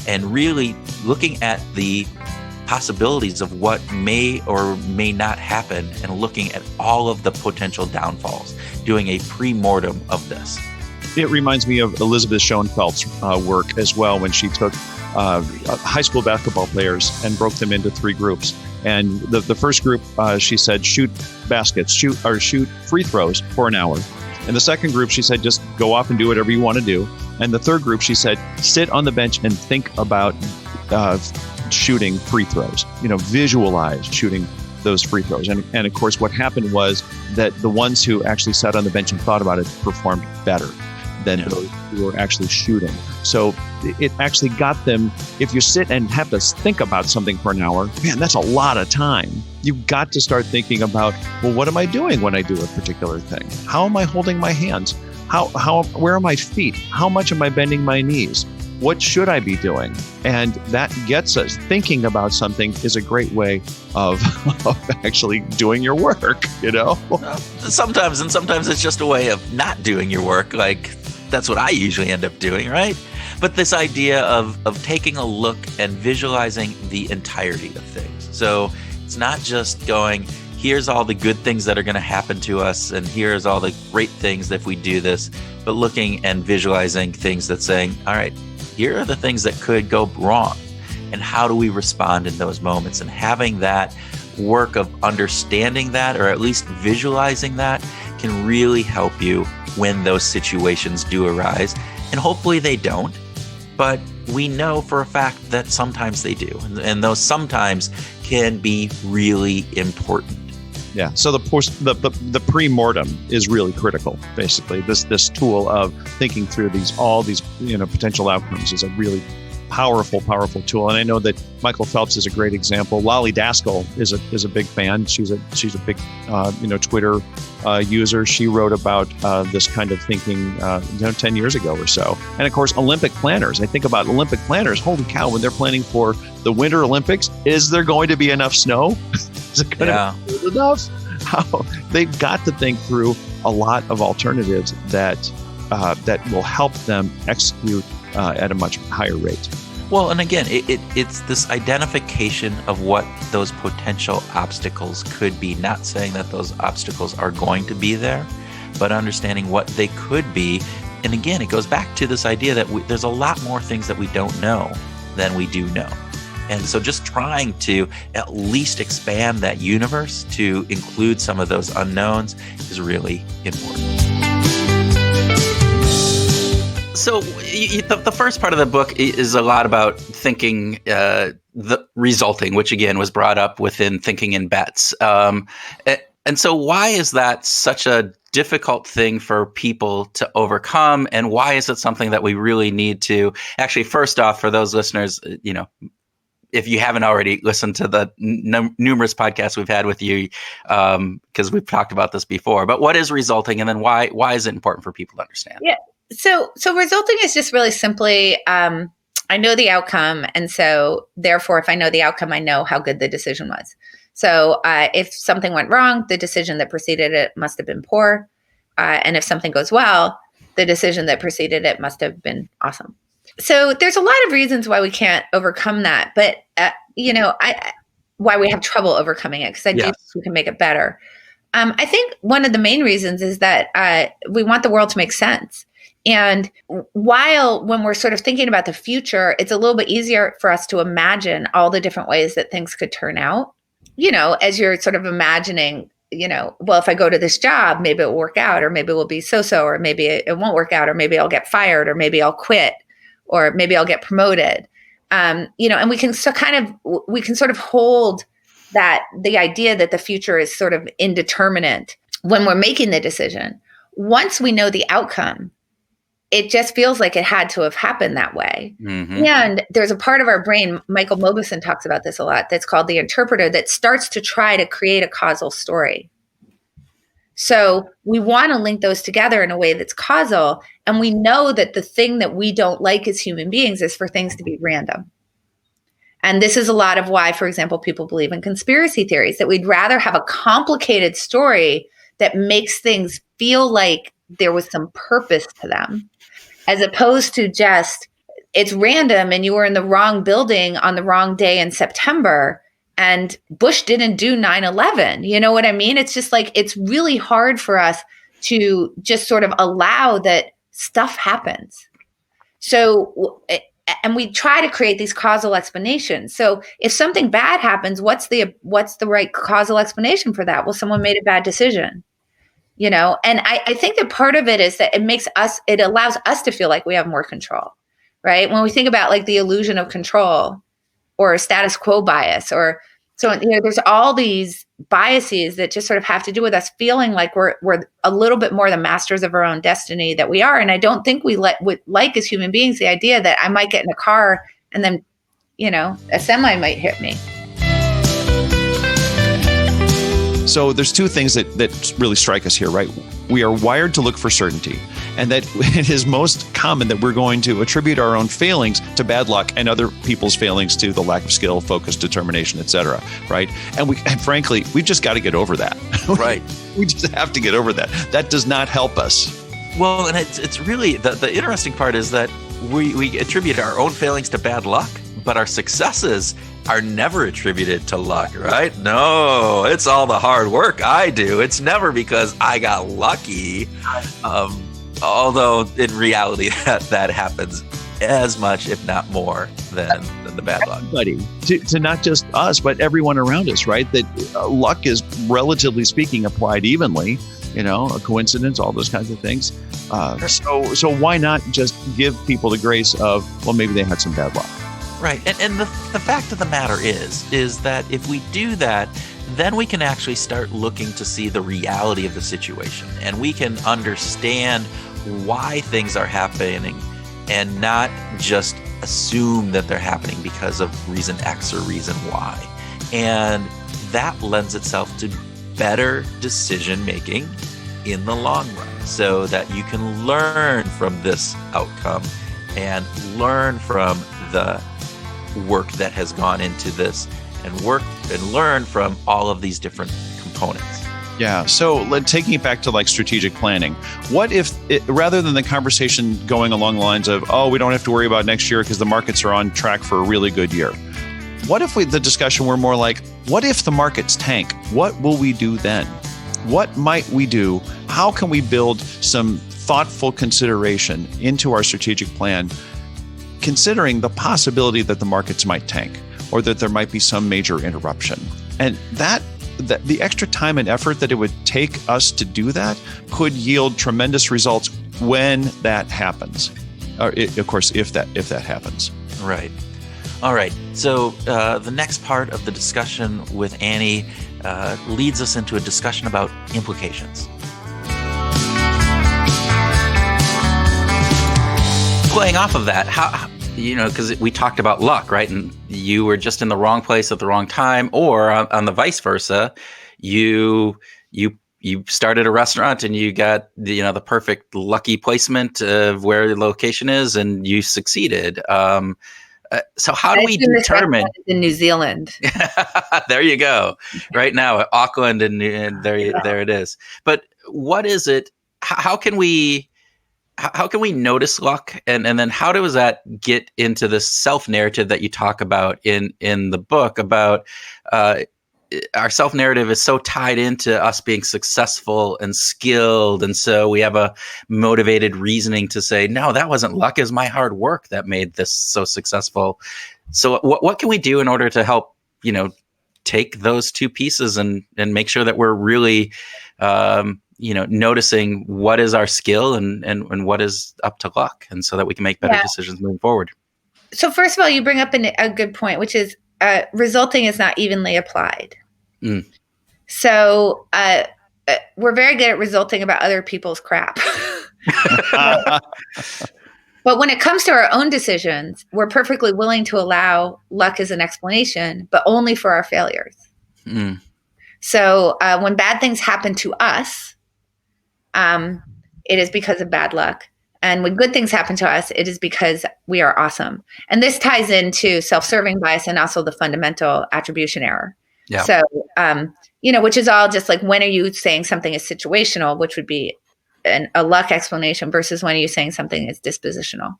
and really looking at the possibilities of what may or may not happen and looking at all of the potential downfalls, doing a pre-mortem of this. It reminds me of Elizabeth Schoenfeld's work as well, when she took high school basketball players and broke them into 3 groups. And the first group, she said, shoot baskets, shoot free throws for an hour. And the second group, she said, just go off and do whatever you want to do. And the third group, she said, sit on the bench and think about shooting free throws, visualize shooting those free throws. And of course, what happened was that the ones who actually sat on the bench and thought about it performed better than those who were actually shooting. So it actually got them, if you sit and have to think about something for an hour, man, that's a lot of time. You've got to start thinking about, well, what am I doing when I do a particular thing? How am I holding my hands? Where are my feet? How much am I bending my knees? What should I be doing? And that gets us thinking about something is a great way of actually doing your work, Sometimes it's just a way of not doing your work. Like that's what I usually end up doing, right? But this idea of taking a look and visualizing the entirety of things. So it's not just going, here's all the good things that are going to happen to us, and here's all the great things if we do this, but looking and visualizing things that saying, all right, here are the things that could go wrong, and how do we respond in those moments? And having that work of understanding that, or at least visualizing that, can really help you when those situations do arise. And hopefully they don't, but we know for a fact that sometimes they do. And those sometimes can be really important. Yeah. So the pre-mortem is really critical. Basically, this tool of thinking through all these potential outcomes is a really powerful tool. And I know that Michael Phelps is a great example. Lolly Daskell is a big fan. She's a big Twitter user. She wrote about this kind of thinking 10 years ago or so. And of course, Olympic planners. I think about Olympic planners. Holy cow! When they're planning for the Winter Olympics, is there going to be enough snow? Is it going to be enough? They've got to think through a lot of alternatives that will help them execute at a much higher rate. Well, and again, it's this identification of what those potential obstacles could be, not saying that those obstacles are going to be there, but understanding what they could be. And again, it goes back to this idea that there's a lot more things that we don't know than we do know. And so just trying to at least expand that universe to include some of those unknowns is really important. So the first part of the book is a lot about thinking the resulting, which again was brought up within thinking in bets. And so why is that such a difficult thing for people to overcome? And why is it something that we really need to actually, first off, for those listeners, if you haven't already listened to the numerous podcasts we've had with you, because we've talked about this before, but what is resulting? And then why is it important for people to understand? Yeah. So resulting is just really simply, I know the outcome. And so therefore, if I know the outcome, I know how good the decision was. So if something went wrong, the decision that preceded it must have been poor. And if something goes well, the decision that preceded it must have been awesome. So there's a lot of reasons why we can't overcome that. But, why we have trouble overcoming it, because I do think we can make it better. I think one of the main reasons is that we want the world to make sense. And while when we're sort of thinking about the future, it's a little bit easier for us to imagine all the different ways that things could turn out, as you're sort of imagining, well, if I go to this job, maybe it will work out, or maybe it will be so-so, or maybe it won't work out, or maybe I'll get fired, or maybe I'll quit, or maybe I'll get promoted. And we can sort of hold that the idea that the future is sort of indeterminate when we're making the decision. Once we know the outcome, it just feels like it had to have happened that way. Mm-hmm. And there's a part of our brain, Michael Mauboussin talks about this a lot, that's called the interpreter, that starts to try to create a causal story. So we want to link those together in a way that's causal. And we know that the thing that we don't like as human beings is for things to be random. And this is a lot of why, for example, people believe in conspiracy theories, that we'd rather have a complicated story that makes things feel like there was some purpose to them, as opposed to just, it's random and you were in the wrong building on the wrong day in September and Bush didn't do 9/11. You know what I mean? It's just like, it's really hard for us to just sort of allow that stuff happens. So, and we try to create these causal explanations. So if something bad happens, what's the right causal explanation for that? Well, someone made a bad decision. And I think that part of it is that it allows us to feel like we have more control, right? When we think about like the illusion of control or status quo bias, there's all these biases that just sort of have to do with us feeling like we're a little bit more the masters of our own destiny that we are. And I don't think we like as human beings the idea that I might get in a car and then, a semi might hit me. So there's two things that really strike us here, right? We are wired to look for certainty, and that it is most common that we're going to attribute our own failings to bad luck and other people's failings to the lack of skill, focus, determination, etc. Right? And frankly, we've just got to get over that. Right. We just have to get over that. That does not help us. Well, and it's really, the interesting part is that we attribute our own failings to bad luck, but our successes are never attributed to luck, right? No, it's all the hard work I do. It's never because I got lucky. Although in reality that happens as much, if not more, than the bad luck. Everybody, to not just us, but everyone around us, right? That luck is, relatively speaking, applied evenly. A coincidence, all those kinds of things. So why not just give people the grace of, well, maybe they had some bad luck. Right. And the fact of the matter is that if we do that, then we can actually start looking to see the reality of the situation, and we can understand why things are happening and not just assume that they're happening because of reason X or reason Y. And that lends itself to better decision making in the long run, so that you can learn from this outcome and learn from the work that has gone into this, and learn from all of these different components. Yeah. So taking it back to like strategic planning, what if rather than the conversation going along the lines of, oh, we don't have to worry about next year because the markets are on track for a really good year. What if the discussion were more like, what if the markets tank? What will we do then? What might we do? How can we build some thoughtful consideration into our strategic plan, considering the possibility that the markets might tank or that there might be some major interruption? And that the extra time and effort that it would take us to do that could yield tremendous results when that happens. Of course, if that happens. Right. All right. So the next part of the discussion with Annie leads us into a discussion about implications. Playing off of that, how, because we talked about luck, right? And you were just in the wrong place at the wrong time, or on the vice versa, you started a restaurant and you got the perfect lucky placement of where the location is, and you succeeded. So how I do we assume this determine? restaurant is in New Zealand. There you go. Right now, Auckland, and there it is. But what is it? How can we? How can we notice luck, and then how does that get into this self narrative that you talk about in the book about our self narrative is so tied into us being successful and skilled, and so we have a motivated reasoning to say, no, that wasn't luck, it was my hard work that made this so successful. So what can we do in order to help take those two pieces and make sure that we're really noticing what is our skill and what is up to luck, and so that we can make better decisions moving forward. So first of all, you bring up a good point, which is resulting is not evenly applied. So we're very good at resulting about other people's crap. But when it comes to our own decisions, we're perfectly willing to allow luck as an explanation, but only for our failures. So when bad things happen to us, it is because of bad luck. And when good things happen to us, it is because we are awesome. And this ties into self-serving bias and also the fundamental attribution error. Yeah. So, which is all just like, when are you saying something is situational, which would be a luck explanation, versus when are you saying something is dispositional?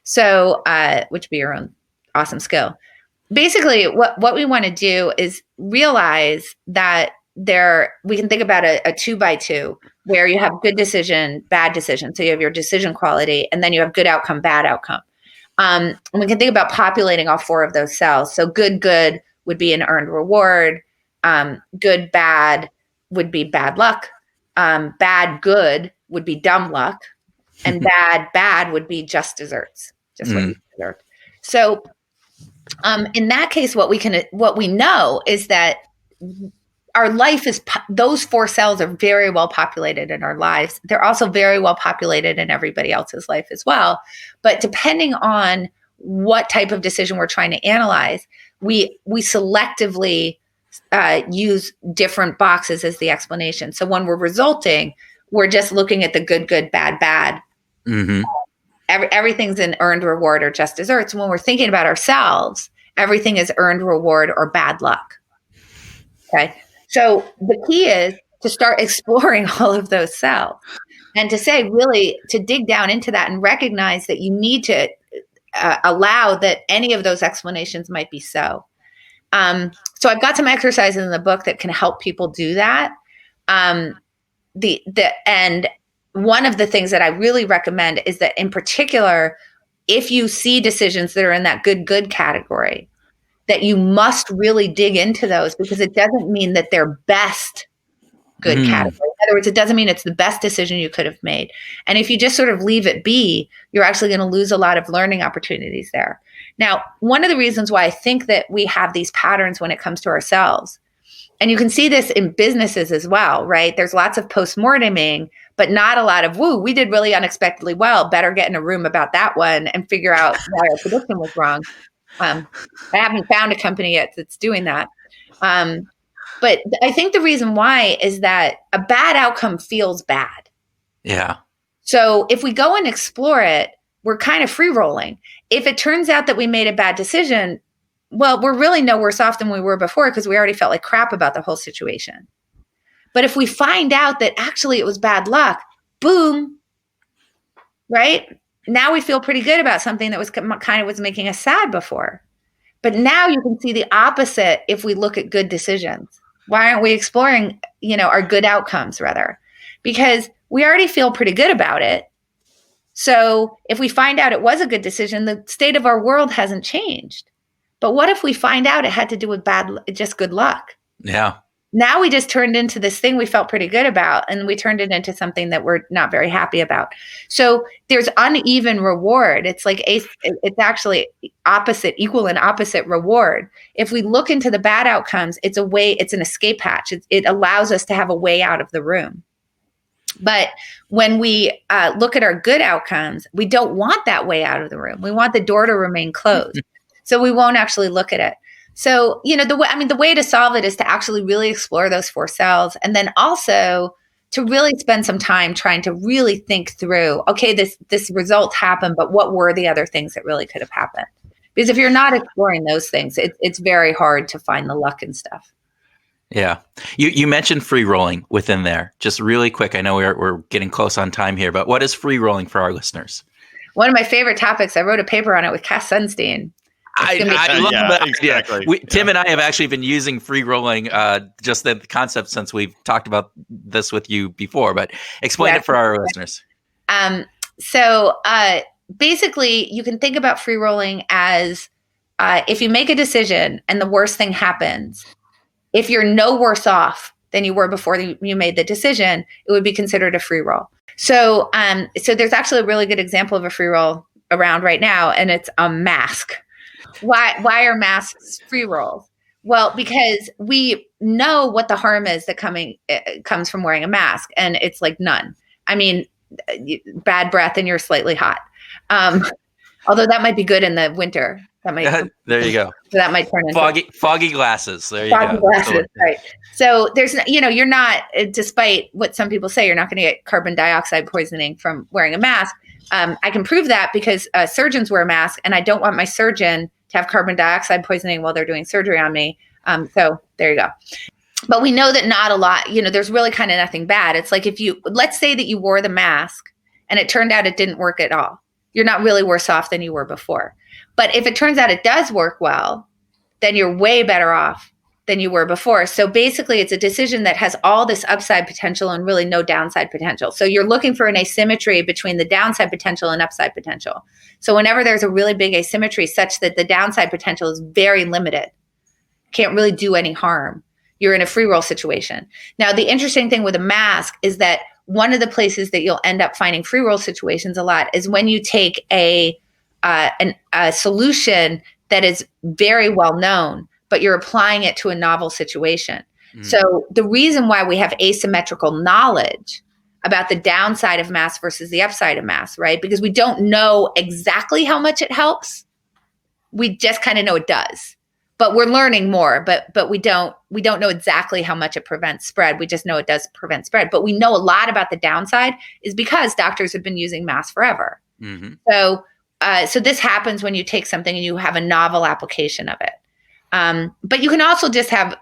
So, which would be your own awesome skill. Basically, what we want to do is realize that we can think about a 2x2 where you have good decision, bad decision. So you have your decision quality, and then you have good outcome, bad outcome. And we can think about populating all four of those cells. So good would be an earned reward. Good, bad would be bad luck. Bad, good would be dumb luck. And bad would be just desserts, just what you deserved. So in that case, what we know is that our life is, those four cells are very well populated in our lives. They're also very well populated in everybody else's life as well. But depending on what type of decision we're trying to analyze, we selectively use different boxes as the explanation. So when we're resulting, we're just looking at the good, bad. Mm-hmm. Everything's an earned reward or just desserts. When we're thinking about ourselves, everything is earned reward or bad luck. Okay. So the key is to start exploring all of those cells and to say, really, to dig down into that and recognize that you need to allow that any of those explanations might be so. So I've got some exercises in the book that can help people do that. And one of the things that I really recommend is that, in particular, if you see decisions that are in that good category, that you must really dig into those, because it doesn't mean that they're best good category. In other words, it doesn't mean it's the best decision you could have made. And if you just sort of leave it be, you're actually going to lose a lot of learning opportunities there. Now, one of the reasons why I think that we have these patterns when it comes to ourselves, and you can see this in businesses as well, right? There's lots of post-morteming, but not a lot of, we did really unexpectedly well. Better get in a room about that one and figure out why our prediction was wrong. I haven't found a company yet that's doing that. But I think the reason why is that a bad outcome feels bad. Yeah. So if we go and explore it, we're kind of free rolling. If it turns out that we made a bad decision, well, we're really no worse off than we were before, because we already felt like crap about the whole situation. But if we find out that actually it was bad luck, boom, right? Now we feel pretty good about something that was kind of was making us sad before. But now you can see the opposite if we look at good decisions. Why aren't we exploring, our good outcomes rather? Because we already feel pretty good about it. So if we find out it was a good decision, the state of our world hasn't changed. But what if we find out it had to do with just good luck? Yeah. Now we just turned into this thing we felt pretty good about, and we turned it into something that we're not very happy about. So there's uneven reward. It's like it's actually equal and opposite reward. If we look into the bad outcomes, it's an escape hatch. It allows us to have a way out of the room. But when we look at our good outcomes, we don't want that way out of the room. We want the door to remain closed. So we won't actually look at it. So, the way to solve it is to actually really explore those four cells, and then also to really spend some time trying to really think through, okay, this result happened, but what were the other things that really could have happened? Because if you're not exploring those things, it's very hard to find the luck and stuff. Yeah. You mentioned free rolling within there. Just really quick. I know we're getting close on time here, but what is free rolling for our listeners? One of my favorite topics, I wrote a paper on it with Cass Sunstein. I love that idea. Exactly. Tim and I have actually been using free rolling, just the concept, since we've talked about this with you before, but explain it for our listeners. So basically, you can think about free rolling as if you make a decision and the worst thing happens, if you're no worse off than you were before you made the decision, it would be considered a free roll. So there's actually a really good example of a free roll around right now, and it's a mask. Why are masks free rolls? Well, because we know what the harm is that comes from wearing a mask, and it's like none. I mean, bad breath and you're slightly hot. Although that might be good in the winter. That might there you go. So that might turn into foggy glasses. There you foggy go. Glasses, right? So there's, you're not, despite what some people say, you're not going to get carbon dioxide poisoning from wearing a mask. I can prove that because surgeons wear a mask, and I don't want my surgeon to have carbon dioxide poisoning while they're doing surgery on me. So there you go. But we know that not a lot, there's really kind of nothing bad. It's like let's say that you wore the mask and it turned out it didn't work at all. You're not really worse off than you were before. But if it turns out it does work well, then you're way better off than you were before. So basically, it's a decision that has all this upside potential and really no downside potential. So you're looking for an asymmetry between the downside potential and upside potential. So whenever there's a really big asymmetry such that the downside potential is very limited, can't really do any harm, you're in a free roll situation. Now, the interesting thing with a mask is that one of the places that you'll end up finding free roll situations a lot is when you take a solution that is very well known, but you're applying it to a novel situation. So the reason why we have asymmetrical knowledge about the downside of mask versus the upside of mask, right? Because we don't know exactly how much it helps. We just kind of know it does. But we're learning more, but we don't know exactly how much it prevents spread. We just know it does prevent spread. But we know a lot about the downside is because doctors have been using masks forever. Mm-hmm. So this happens when you take something and you have a novel application of it. But you can also just have,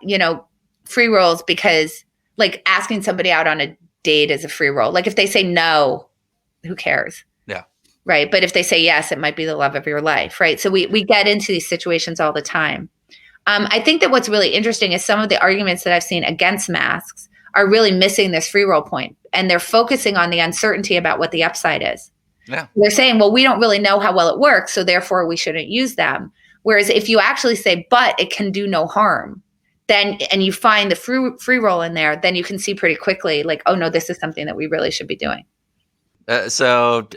free rolls because like asking somebody out on a date is a free roll. Like if they say no, who cares? Yeah. Right. But if they say yes, it might be the love of your life. Right. So we get into these situations all the time. I think that what's really interesting is some of the arguments that I've seen against masks are really missing this free roll point, and they're focusing on the uncertainty about what the upside is. Yeah. They're saying, well, we don't really know how well it works, so therefore we shouldn't use them. Whereas if you actually say, but it can do no harm, then, and you find the free roll in there, then you can see pretty quickly like, oh no, this is something that we really should be doing. So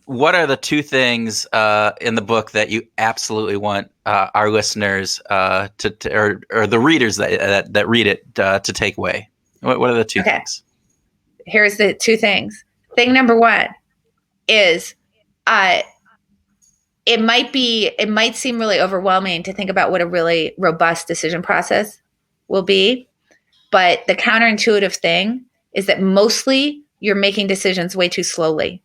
what are the two things in the book that you absolutely want our listeners or the readers that read it to take away? What are the two things? Here's the two things. Thing number one is it might seem really overwhelming to think about what a really robust decision process will be, but the counterintuitive thing is that mostly you're making decisions way too slowly.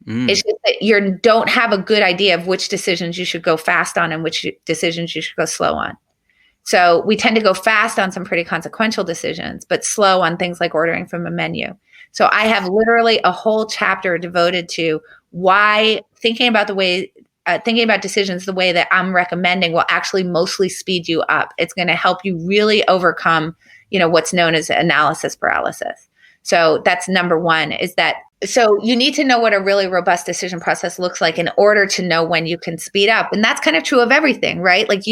It's just that you don't have a good idea of which decisions you should go fast on and which decisions you should go slow on. So we tend to go fast on some pretty consequential decisions, but slow on things like ordering from a menu. So I have literally a whole chapter devoted to why thinking about decisions the way that I'm recommending will actually mostly speed you up. It's going to help you really overcome, what's known as analysis paralysis. So that's number one, so you need to know what a really robust decision process looks like in order to know when you can speed up. And that's kind of true of everything, right? Like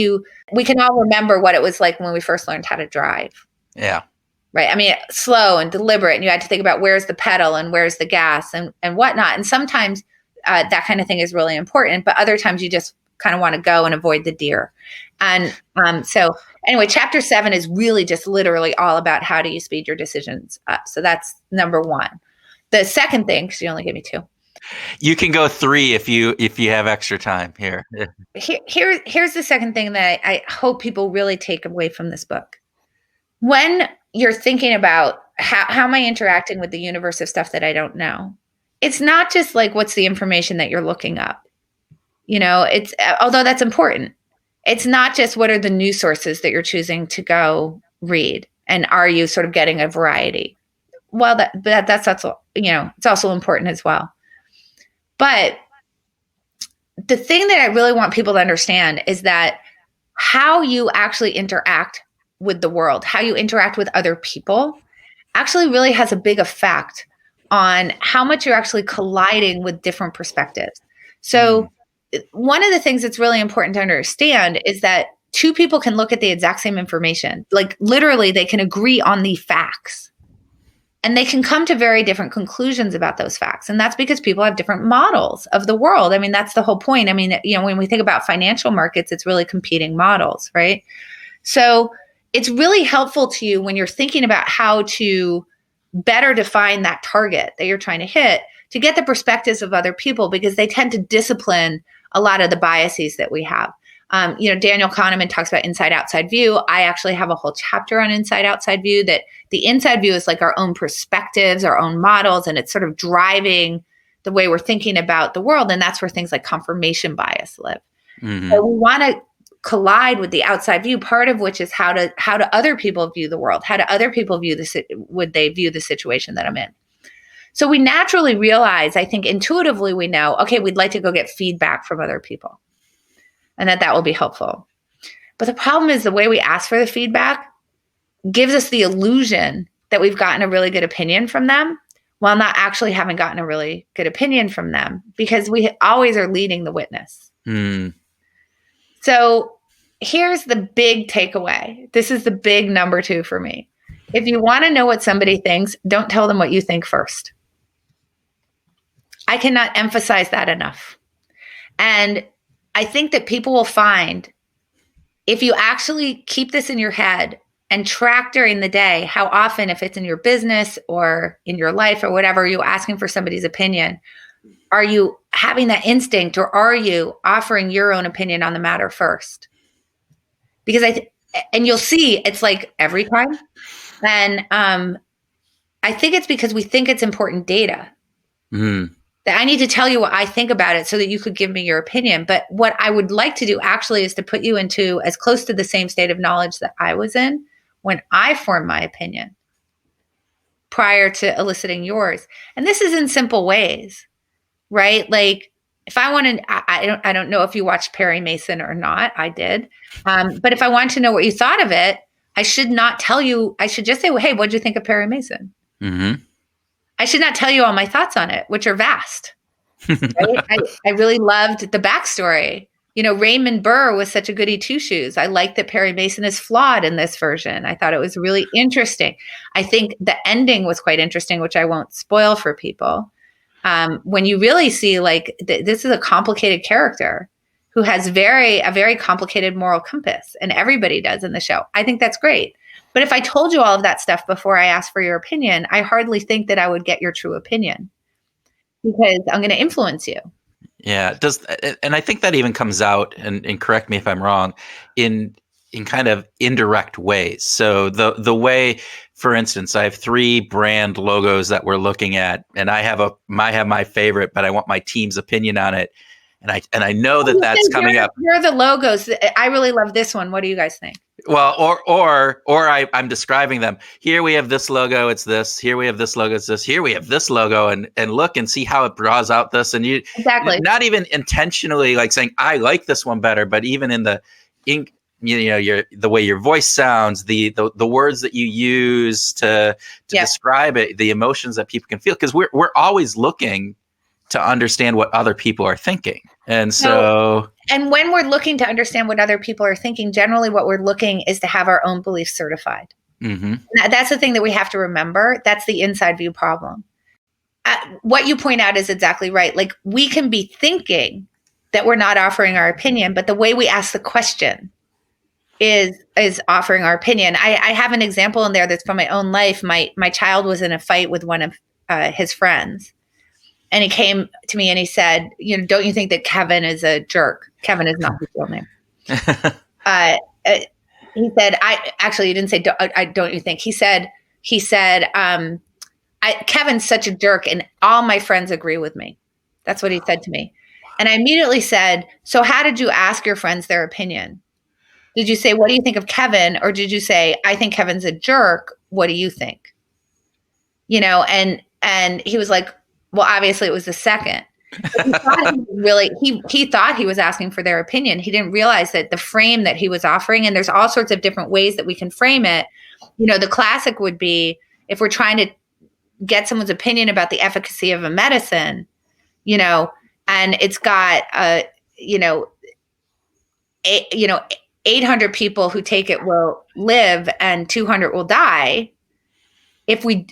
we can all remember what it was like when we first learned how to drive. Yeah. Right. I mean, slow and deliberate, and you had to think about where's the pedal and where's the gas and whatnot. And sometimes that kind of thing is really important, but other times you just kind of want to go and avoid the deer. And so anyway, chapter 7 is really just literally all about how do you speed your decisions up. So that's number one. The second thing, because you only gave me 2. You can go 3 if you have extra time here. Here's the second thing that I hope people really take away from this book. When you're thinking about how am I interacting with the universe of stuff that I don't know, it's not just like what's the information that you're looking up. It's although that's important. It's not just what are the news sources that you're choosing to go read, and are you sort of getting a variety? Well, that's also, it's also important as well. But the thing that I really want people to understand is that how you actually interact with the world, how you interact with other people, actually really has a big effect on how much you're actually colliding with different perspectives. So, one of the things that's really important to understand is that two people can look at the exact same information. Like literally, they can agree on the facts and they can come to very different conclusions about those facts. And that's because people have different models of the world. I mean, that's the whole point. I mean, when we think about financial markets, it's really competing models, right? So it's really helpful to you when you're thinking about how to better define that target that you're trying to hit, to get the perspectives of other people, because they tend to discipline a lot of the biases that we have. Daniel Kahneman talks about inside-outside view. I actually have a whole chapter on inside-outside view, that the inside view is like our own perspectives, our own models, and it's sort of driving the way we're thinking about the world. And that's where things like confirmation bias live. Mm-hmm. So we want to collide with the outside view, part of which is how do other people view the world? How do other people would they view the situation that I'm in? So we naturally realize, I think intuitively we know, okay, we'd like to go get feedback from other people and that will be helpful. But the problem is the way we ask for the feedback gives us the illusion that we've gotten a really good opinion from them, while not actually having gotten a really good opinion from them, because we always are leading the witness. Mm. So here's the big takeaway. This is the big number 2 for me. If you want to know what somebody thinks, don't tell them what you think first. I cannot emphasize that enough. And I think that people will find, if you actually keep this in your head and track during the day, how often, if it's in your business or in your life or whatever, you're asking for somebody's opinion, are you having that instinct, or are you offering your own opinion on the matter first? Because and you'll see it's like every time. And I think it's because we think it's important data. Mm. That I need to tell you what I think about it so that you could give me your opinion. But what I would like to do actually is to put you into as close to the same state of knowledge that I was in when I formed my opinion prior to eliciting yours. And this is in simple ways, right? Like if I want to, I don't know if you watched Perry Mason or not. I did. But if I want to know what you thought of it, I should not tell you. I should just say, well, hey, what'd you think of Perry Mason? Mm-hmm. I should not tell you all my thoughts on it, which are vast. Right? I really loved the backstory. Raymond Burr was such a goody two-shoes. I like that Perry Mason is flawed in this version. I thought it was really interesting. I think the ending was quite interesting, which I won't spoil for people. When you really see like this is a complicated character who has a very complicated moral compass, and everybody does in the show. I think that's great. But if I told you all of that stuff before I asked for your opinion, I hardly think that I would get your true opinion, because I'm going to influence you. Yeah, and I think that even comes out, and correct me if I'm wrong, in kind of indirect ways. So the way, for instance, I have 3 brand logos that we're looking at, and I have my favorite, but I want my team's opinion on it, and I know that's coming up. Here are the logos. I really love this one. What do you guys think? Well, or I'm describing them. Here we have this logo, it's this. Here we have this logo, it's this. Here we have this logo, and look and see how it draws out this. And you exactly not even intentionally like saying I like this one better, but even in the ink, the way your voice sounds, the words that you use to describe it, the emotions that people can feel, because we're always looking to understand what other people are thinking. And and when we're looking to understand what other people are thinking, generally what we're looking is to have our own beliefs certified. Mm-hmm. That's the thing that we have to remember. That's the inside view problem. What you point out is exactly right. Like we can be thinking that we're not offering our opinion, but the way we ask the question is offering our opinion. I have an example in there that's from my own life. My child was in a fight with one of his friends. And he came to me and he said, don't you think that Kevin is a jerk? Kevin is not his real name. He said, he didn't say, don't you think? He said, Kevin's such a jerk and all my friends agree with me. That's what he said to me. And I immediately said, so how did you ask your friends their opinion? Did you say, what do you think of Kevin? Or did you say, I think Kevin's a jerk. What do you think? And he was like, well, obviously it was the second. But he thought he thought he was asking for their opinion. He didn't realize that the frame that he was offering, and there's all sorts of different ways that we can frame it. The classic would be if we're trying to get someone's opinion about the efficacy of a medicine, and it's got 800 people who take it will live and 200 will die. If we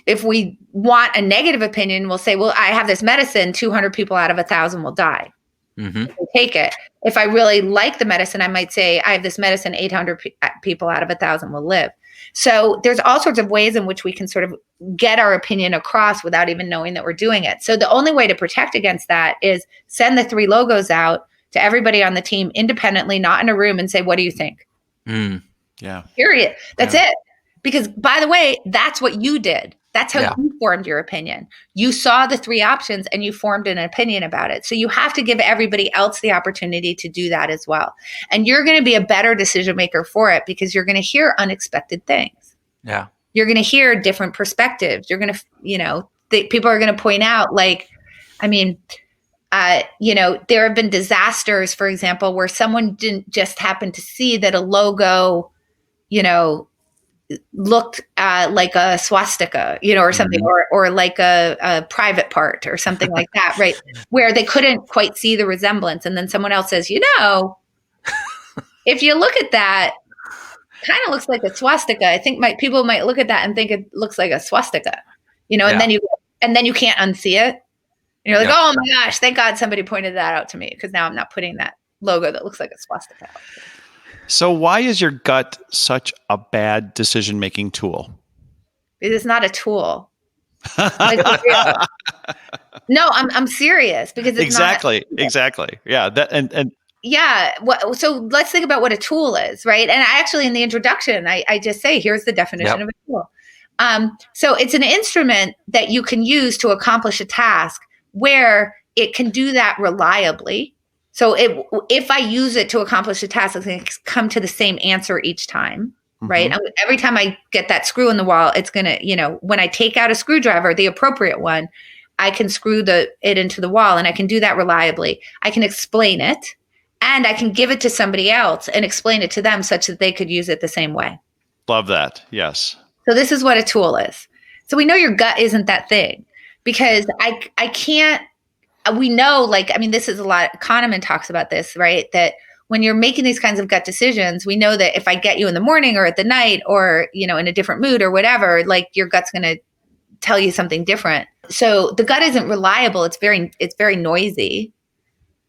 want a negative opinion, we'll say, well, I have this medicine, 200 people out of 1,000 will die. Mm-hmm. If they take it. If I really like the medicine, I might say, I have this medicine, 800 people out of 1,000 will live. So there's all sorts of ways in which we can sort of get our opinion across without even knowing that we're doing it. So the only way to protect against that is send the 3 logos out to everybody on the team independently, not in a room, and say, what do you think? Yeah. Period. That's it. Because, by the way, that's what you did. That's how you formed your opinion. You saw the 3 options and you formed an opinion about it. So you have to give everybody else the opportunity to do that as well. And you're going to be a better decision maker for it because you're going to hear unexpected things. Yeah. You're going to hear different perspectives. You're going to, people are going to point out, there have been disasters, for example, where someone didn't just happen to see that a logo, looked like a swastika, or something, or like a private part or something like that, right? Where they couldn't quite see the resemblance. And then someone else says, if you look at that, kind of looks like a swastika. I think people might look at that and think it looks like a swastika, and then you can't unsee it. And you're like, oh my gosh, thank God somebody pointed that out to me, because now I'm not putting that logo that looks like a swastika out. So why is your gut such a bad decision-making tool? It is not a tool. No, I'm serious, because it's exactly. Yeah. Yeah. So let's think about what a tool is, right? And I actually, in the introduction, I just say, here's the definition of a tool. So it's an instrument that you can use to accomplish a task where it can do that reliably. So if I use it to accomplish a task, it's going to come to the same answer each time, right? And every time I get that screw in the wall, it's going to, when I take out a screwdriver, the appropriate one, I can screw it into the wall, and I can do that reliably. I can explain it, and I can give it to somebody else and explain it to them such that they could use it the same way. Love that. Yes. So this is what a tool is. So we know your gut isn't that thing, because I can't. We know, this is a lot. Kahneman talks about this, right? That when you're making these kinds of gut decisions, we know that if I get you in the morning or at the night or, in a different mood or whatever, your gut's going to tell you something different. So the gut isn't reliable. It's very noisy.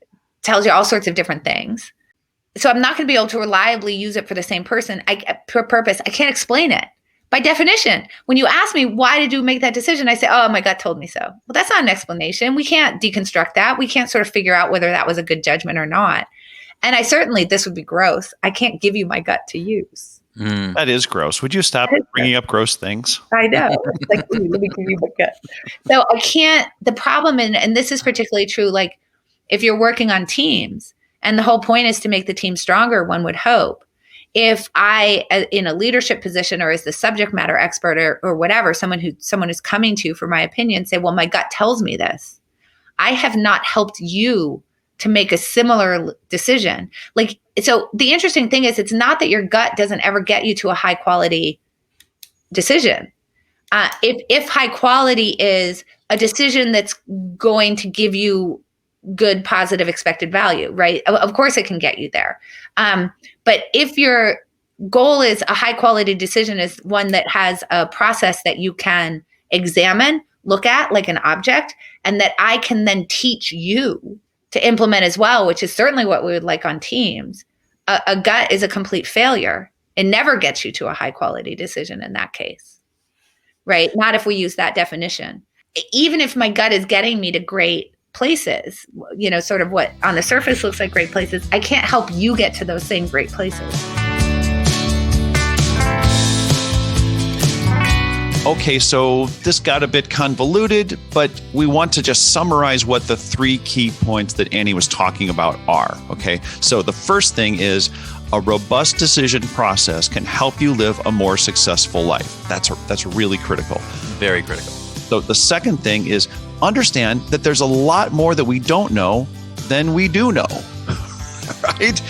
It tells you all sorts of different things. So I'm not going to be able to reliably use it for the same person. Per purpose, I can't explain it. By definition, when you ask me, why did you make that decision? I say, oh, my gut told me so. Well, that's not an explanation. We can't deconstruct that. We can't sort of figure out whether that was a good judgment or not. And this would be gross. I can't give you my gut to use. That is gross. Would you stop bringing up gross things? I know. Let me give you my gut. So I can't, the problem, and this is particularly true, if you're working on teams, and the whole point is to make the team stronger, one would hope. If I, in a leadership position or as the subject matter expert or whatever, someone who's coming to you for my opinion, say, well, my gut tells me this. I have not helped you to make a similar decision. So the interesting thing is, it's not that your gut doesn't ever get you to a high quality decision. If high quality is a decision that's going to give you good, positive, expected value, right? Of course it can get you there. But if your goal is a high quality decision, is one that has a process that you can examine, look at like an object, and that I can then teach you to implement as well, which is certainly what we would like on teams, a gut is a complete failure. It never gets you to a high quality decision in that case, right? Not if we use that definition. Even if my gut is getting me to great places, sort of what on the surface looks like great places, I can't help you get to those same great places. Okay, so this got a bit convoluted, but we want to just summarize what the 3 key points that Annie was talking about are. Okay, so the first thing is a robust decision process can help you live a more successful life. That's really critical. Very critical. So the second thing is understand that there's a lot more that we don't know than we do know. Right?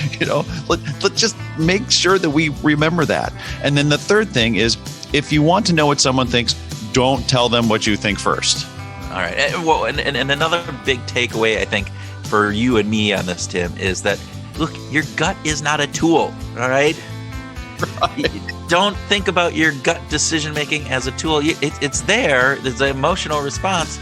Let's just make sure that we remember that. And then the third thing is, if you want to know what someone thinks, don't tell them what you think first. All right. And another big takeaway, I think, for you and me on this, Tim, is that, look, your gut is not a tool. All right? Don't think about your gut decision-making as a tool. It's there. There's an emotional response,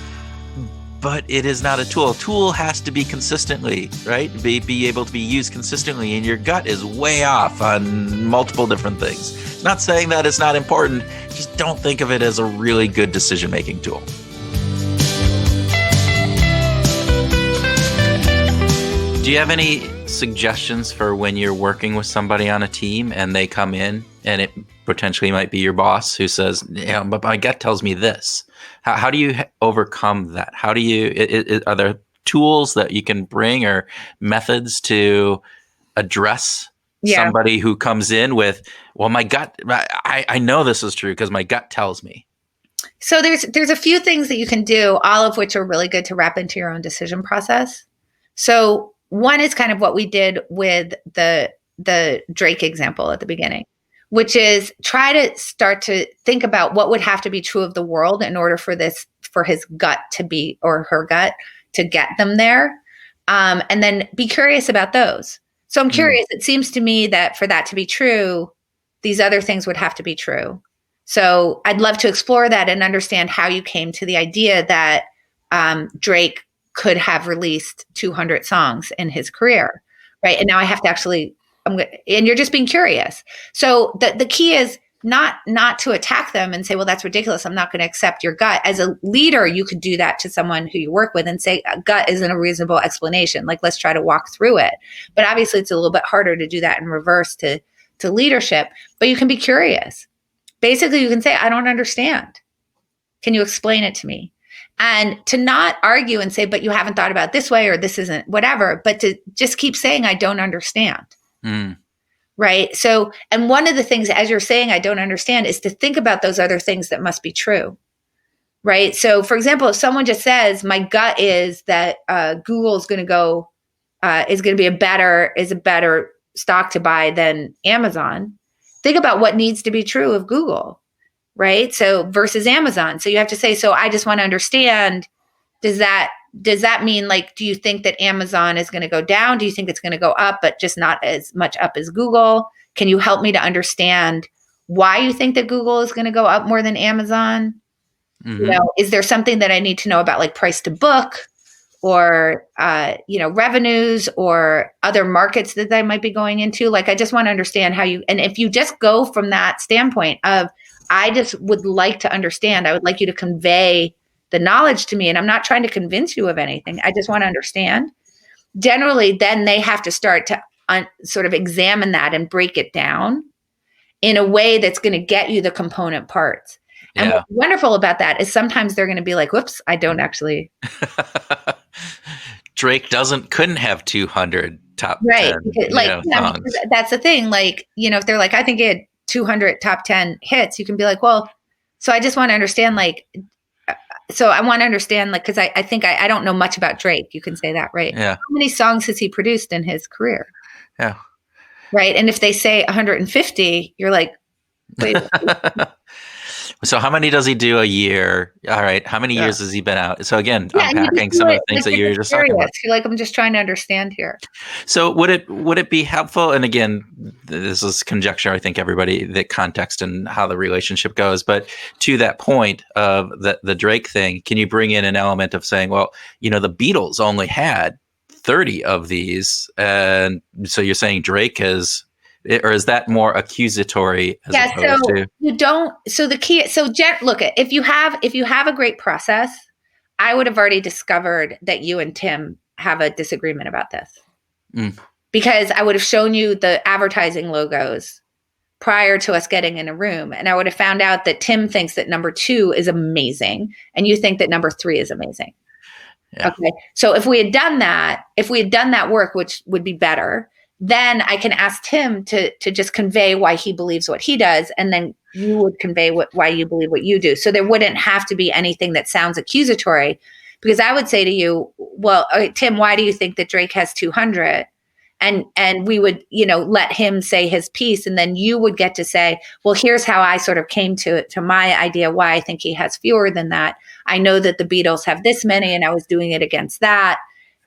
but it is not a tool. A tool has to be consistently, right? Be able to be used consistently, and your gut is way off on multiple different things. Not saying that it's not important, just don't think of it as a really good decision-making tool. Do you have any suggestions for when you're working with somebody on a team and they come in and it potentially might be your boss who says, yeah, but my gut tells me this? How do you overcome that? How do you, are there tools that you can bring or methods to address somebody who comes in with, well, my gut, I know this is true because my gut tells me? So there's a few things that you can do, all of which are really good to wrap into your own decision process. So one is kind of what we did with the Drake example at the beginning, which is try to start to think about what would have to be true of the world in order for his gut to be, or her gut to get them there. And then be curious about those. So I'm curious, it seems to me that for that to be true, these other things would have to be true. So I'd love to explore that and understand how you came to the idea that Drake could have released 200 songs in his career, right? And now I have to actually, and you're just being curious. So the key is not to attack them and say, well, that's ridiculous, I'm not going to accept your gut. As a leader, you could do that to someone who you work with and say, gut isn't a reasonable explanation. Like, let's try to walk through it. But obviously it's a little bit harder to do that in reverse to leadership, but you can be curious. Basically, you can say, I don't understand. Can you explain it to me? And to not argue and say, but you haven't thought about it this way, or this isn't whatever, but to just keep saying, I don't understand. Right? So, and one of the things, as you're saying, I don't understand, is to think about those other things that must be true. Right? So, for example, if someone just says, my gut is that Google is going to go, is going to be a better stock to buy than Amazon, think about what needs to be true of Google. Right? So versus Amazon. So you have to say, so I just want to understand, does that mean, like, do you think that Amazon is going to go down? Do you think it's going to go up, but just not as much up as Google? Can you help me to understand why you think that Google is going to go up more than Amazon? Mm-hmm. Is there something that I need to know about, like price to book, or, revenues, or other markets that I might be going into? Like, I just want to understand how you, and if you just go from that standpoint of, I just would like to understand, I would like you to convey the knowledge to me, and I'm not trying to convince you of anything, I just want to understand. Generally, then they have to start to sort of examine that and break it down in a way that's going to get you the component parts. Yeah. And what's wonderful about that is sometimes they're going to be like, whoops, I don't actually. Drake couldn't have 200 top 10, songs. That's the thing. Like, if they're like, I think it had 200 top 10 hits, you can be like, well, so I just want to understand, like, so I want to understand, like, because I think I don't know much about Drake. You can say that, right? Yeah. How many songs has he produced in his career? Yeah. Right. And if they say 150, you're like, wait. So how many does he do a year? All right. How many years has he been out? So again, unpacking some of the things that you're just talking about. You're like, I'm just trying to understand here. So would it be helpful? And again, this is conjecture. I think the context and how the relationship goes. But to that point of the Drake thing, can you bring in an element of saying, well, the Beatles only had 30 of these. And so you're saying Drake has, or is that more accusatory? You don't. So the key. So look, if you have a great process, I would have already discovered that you and Tim have a disagreement about this, because I would have shown you the advertising logos prior to us getting in a room, and I would have found out that Tim thinks that number 2 is amazing, and you think that number 3 is amazing. Yeah. Okay. So if we had done that work, which would be better, then I can ask Tim to just convey why he believes what he does, and then you would convey why you believe what you do. So there wouldn't have to be anything that sounds accusatory, because I would say to you, well, Tim, why do you think that Drake has 200? And we would, let him say his piece, and then you would get to say, well, here's how I sort of came to my idea why I think he has fewer than that. I know that the Beatles have this many, and I was doing it against that,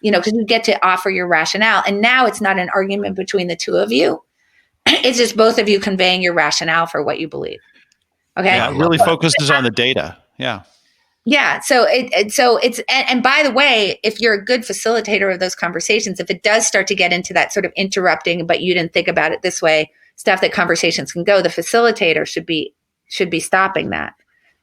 because you get to offer your rationale. And now it's not an argument between the two of you. It's just both of you conveying your rationale for what you believe. Okay. Yeah, it really focuses on the data. Yeah. Yeah. So it's, and by the way, if you're a good facilitator of those conversations, if it does start to get into that sort of interrupting, but you didn't think about it this way, stuff that conversations can go, the facilitator should be stopping that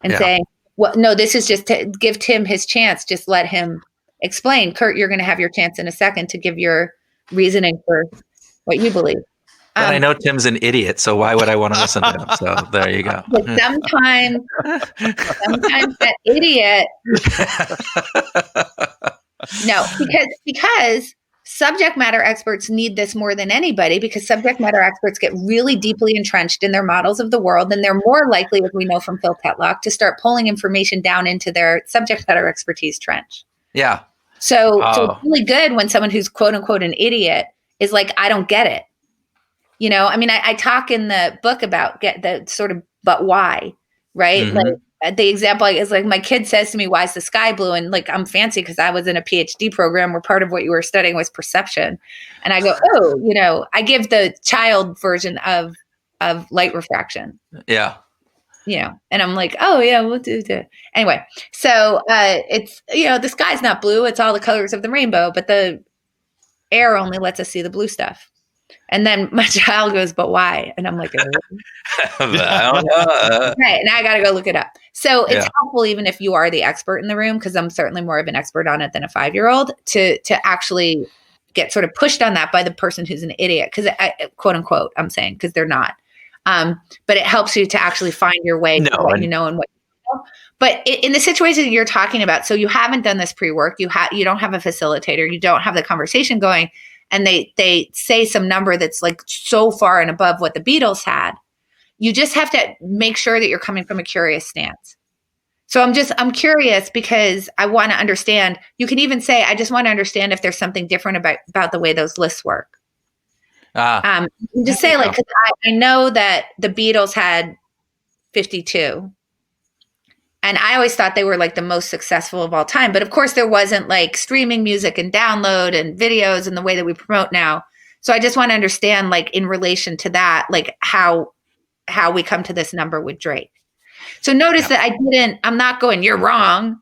and saying, well, no, this is just to give Tim his chance. Just let him explain. Kurt, you're going to have your chance in a second to give your reasoning for what you believe. But I know Tim's an idiot, so why would I want to listen to him? So there you go. But sometimes that idiot. No, because subject matter experts need this more than anybody, because subject matter experts get really deeply entrenched in their models of the world, and they're more likely, as we know from Phil Tetlock, to start pulling information down into their subject matter expertise trench. Yeah. So it's really good when someone who's quote unquote an idiot is like, I don't get it. I mean, I talk in the book about get the sort of, but why, right? Mm-hmm. Like the example is like, my kid says to me, why is the sky blue? And like, I'm fancy because I was in a PhD program where part of what you were studying was perception. And I go, I give the child version of light refraction. Yeah. And I'm like, oh yeah, we'll do that. Anyway, so it's, the sky's not blue. It's all the colors of the rainbow, but the air only lets us see the blue stuff. And then my child goes, but why? And I'm like, right. And I got to go look it up. So it's helpful, even if you are the expert in the room, because I'm certainly more of an expert on it than a 5-year-old, to actually get sort of pushed on that by the person who's an idiot. Because quote unquote, I'm saying, because they're not. But it helps you to actually find your way to what you know and what you know. But in the situation that you're talking about, so you haven't done this pre-work, you don't have a facilitator, you don't have the conversation going, and they say some number that's like so far and above what the Beatles had. You just have to make sure that you're coming from a curious stance. So I'm curious because I want to understand. You can even say, I just want to understand if there's something different about the way those lists work. Just say like, 'cause I know that the Beatles had 52. And I always thought they were like the most successful of all time. But of course, there wasn't like streaming music and download and videos and the way that we promote now. So I just want to understand, like, in relation to that, like how we come to this number with Drake. So notice that I'm not going, you're wrong.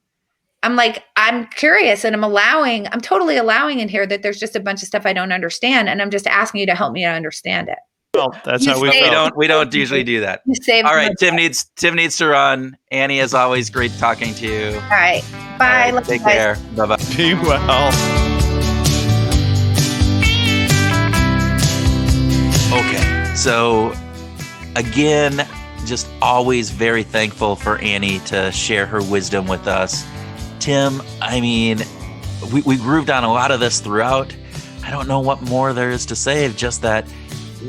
I'm like, I'm curious, and I'm totally allowing in here that there's just a bunch of stuff I don't understand. And I'm just asking you to help me to understand it. Well, that's how we don't usually do that. All right, Tim needs to run. Annie, as always, great talking to you. All right, bye. All right, take care. Bye bye. Be well. Okay, so again, just always very thankful for Annie to share her wisdom with us. Tim, I mean, we grooved on a lot of this throughout. I don't know what more there is to say, just that.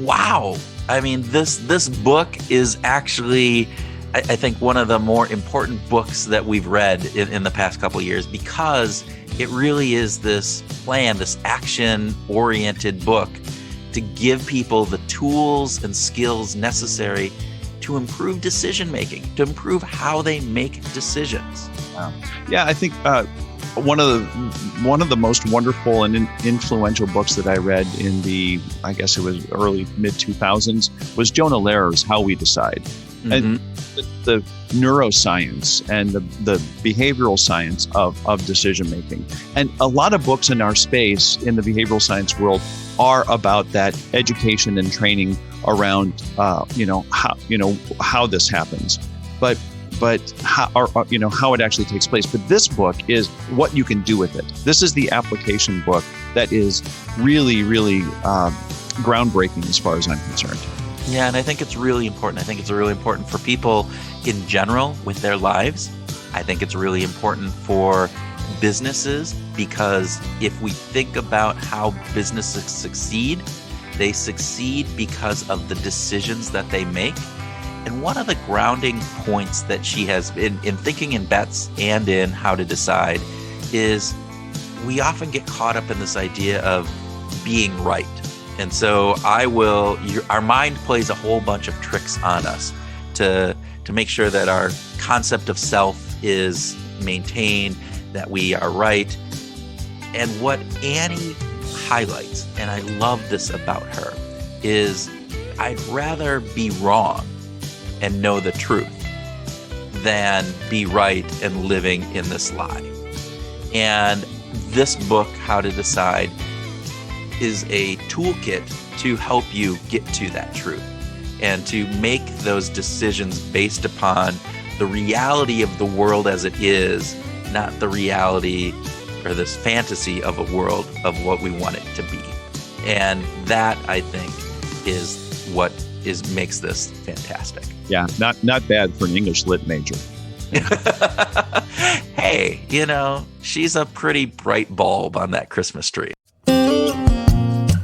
Wow. I mean, this book is actually, I think, one of the more important books that we've read in the past couple of years, because it really is this plan, this action-oriented book to give people the tools and skills necessary to improve decision-making, to improve how they make decisions. Yeah, I think one of the most wonderful and influential books that I read in the, I guess it was early mid-2000s, was Jonah Lehrer's How We Decide. Mm-hmm. And the neuroscience and the behavioral science of decision making. And a lot of books in our space in the behavioral science world are about that education and training around how this happens. But how it actually takes place. But this book is what you can do with it. This is the application book that is really, really groundbreaking as far as I'm concerned. Yeah, and I think it's really important. I think it's really important for people in general with their lives. I think it's really important for businesses, because if we think about how businesses succeed, they succeed because of the decisions that they make. And one of the grounding points that she has in thinking in bets and in how to decide is we often get caught up in this idea of being right. And so our mind plays a whole bunch of tricks on us to make sure that our concept of self is maintained, that we are right. And what Annie highlights, and I love this about her, is I'd rather be wrong and know the truth than be right and living in this lie. And this book, How to Decide, is a toolkit to help you get to that truth and to make those decisions based upon the reality of the world as it is, not the reality or this fantasy of a world of what we want it to be. And that, I think, is what makes this fantastic. Yeah, not bad for an English lit major. Hey, she's a pretty bright bulb on that Christmas tree.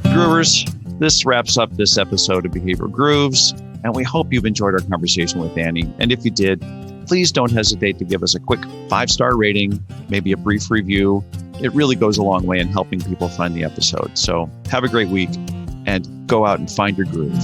Groovers, this wraps up this episode of Behavioral Grooves, and we hope you've enjoyed our conversation with Annie. And if you did, please don't hesitate to give us a quick 5-star rating, maybe a brief review. It really goes a long way in helping people find the episode. So have a great week and go out and find your groove.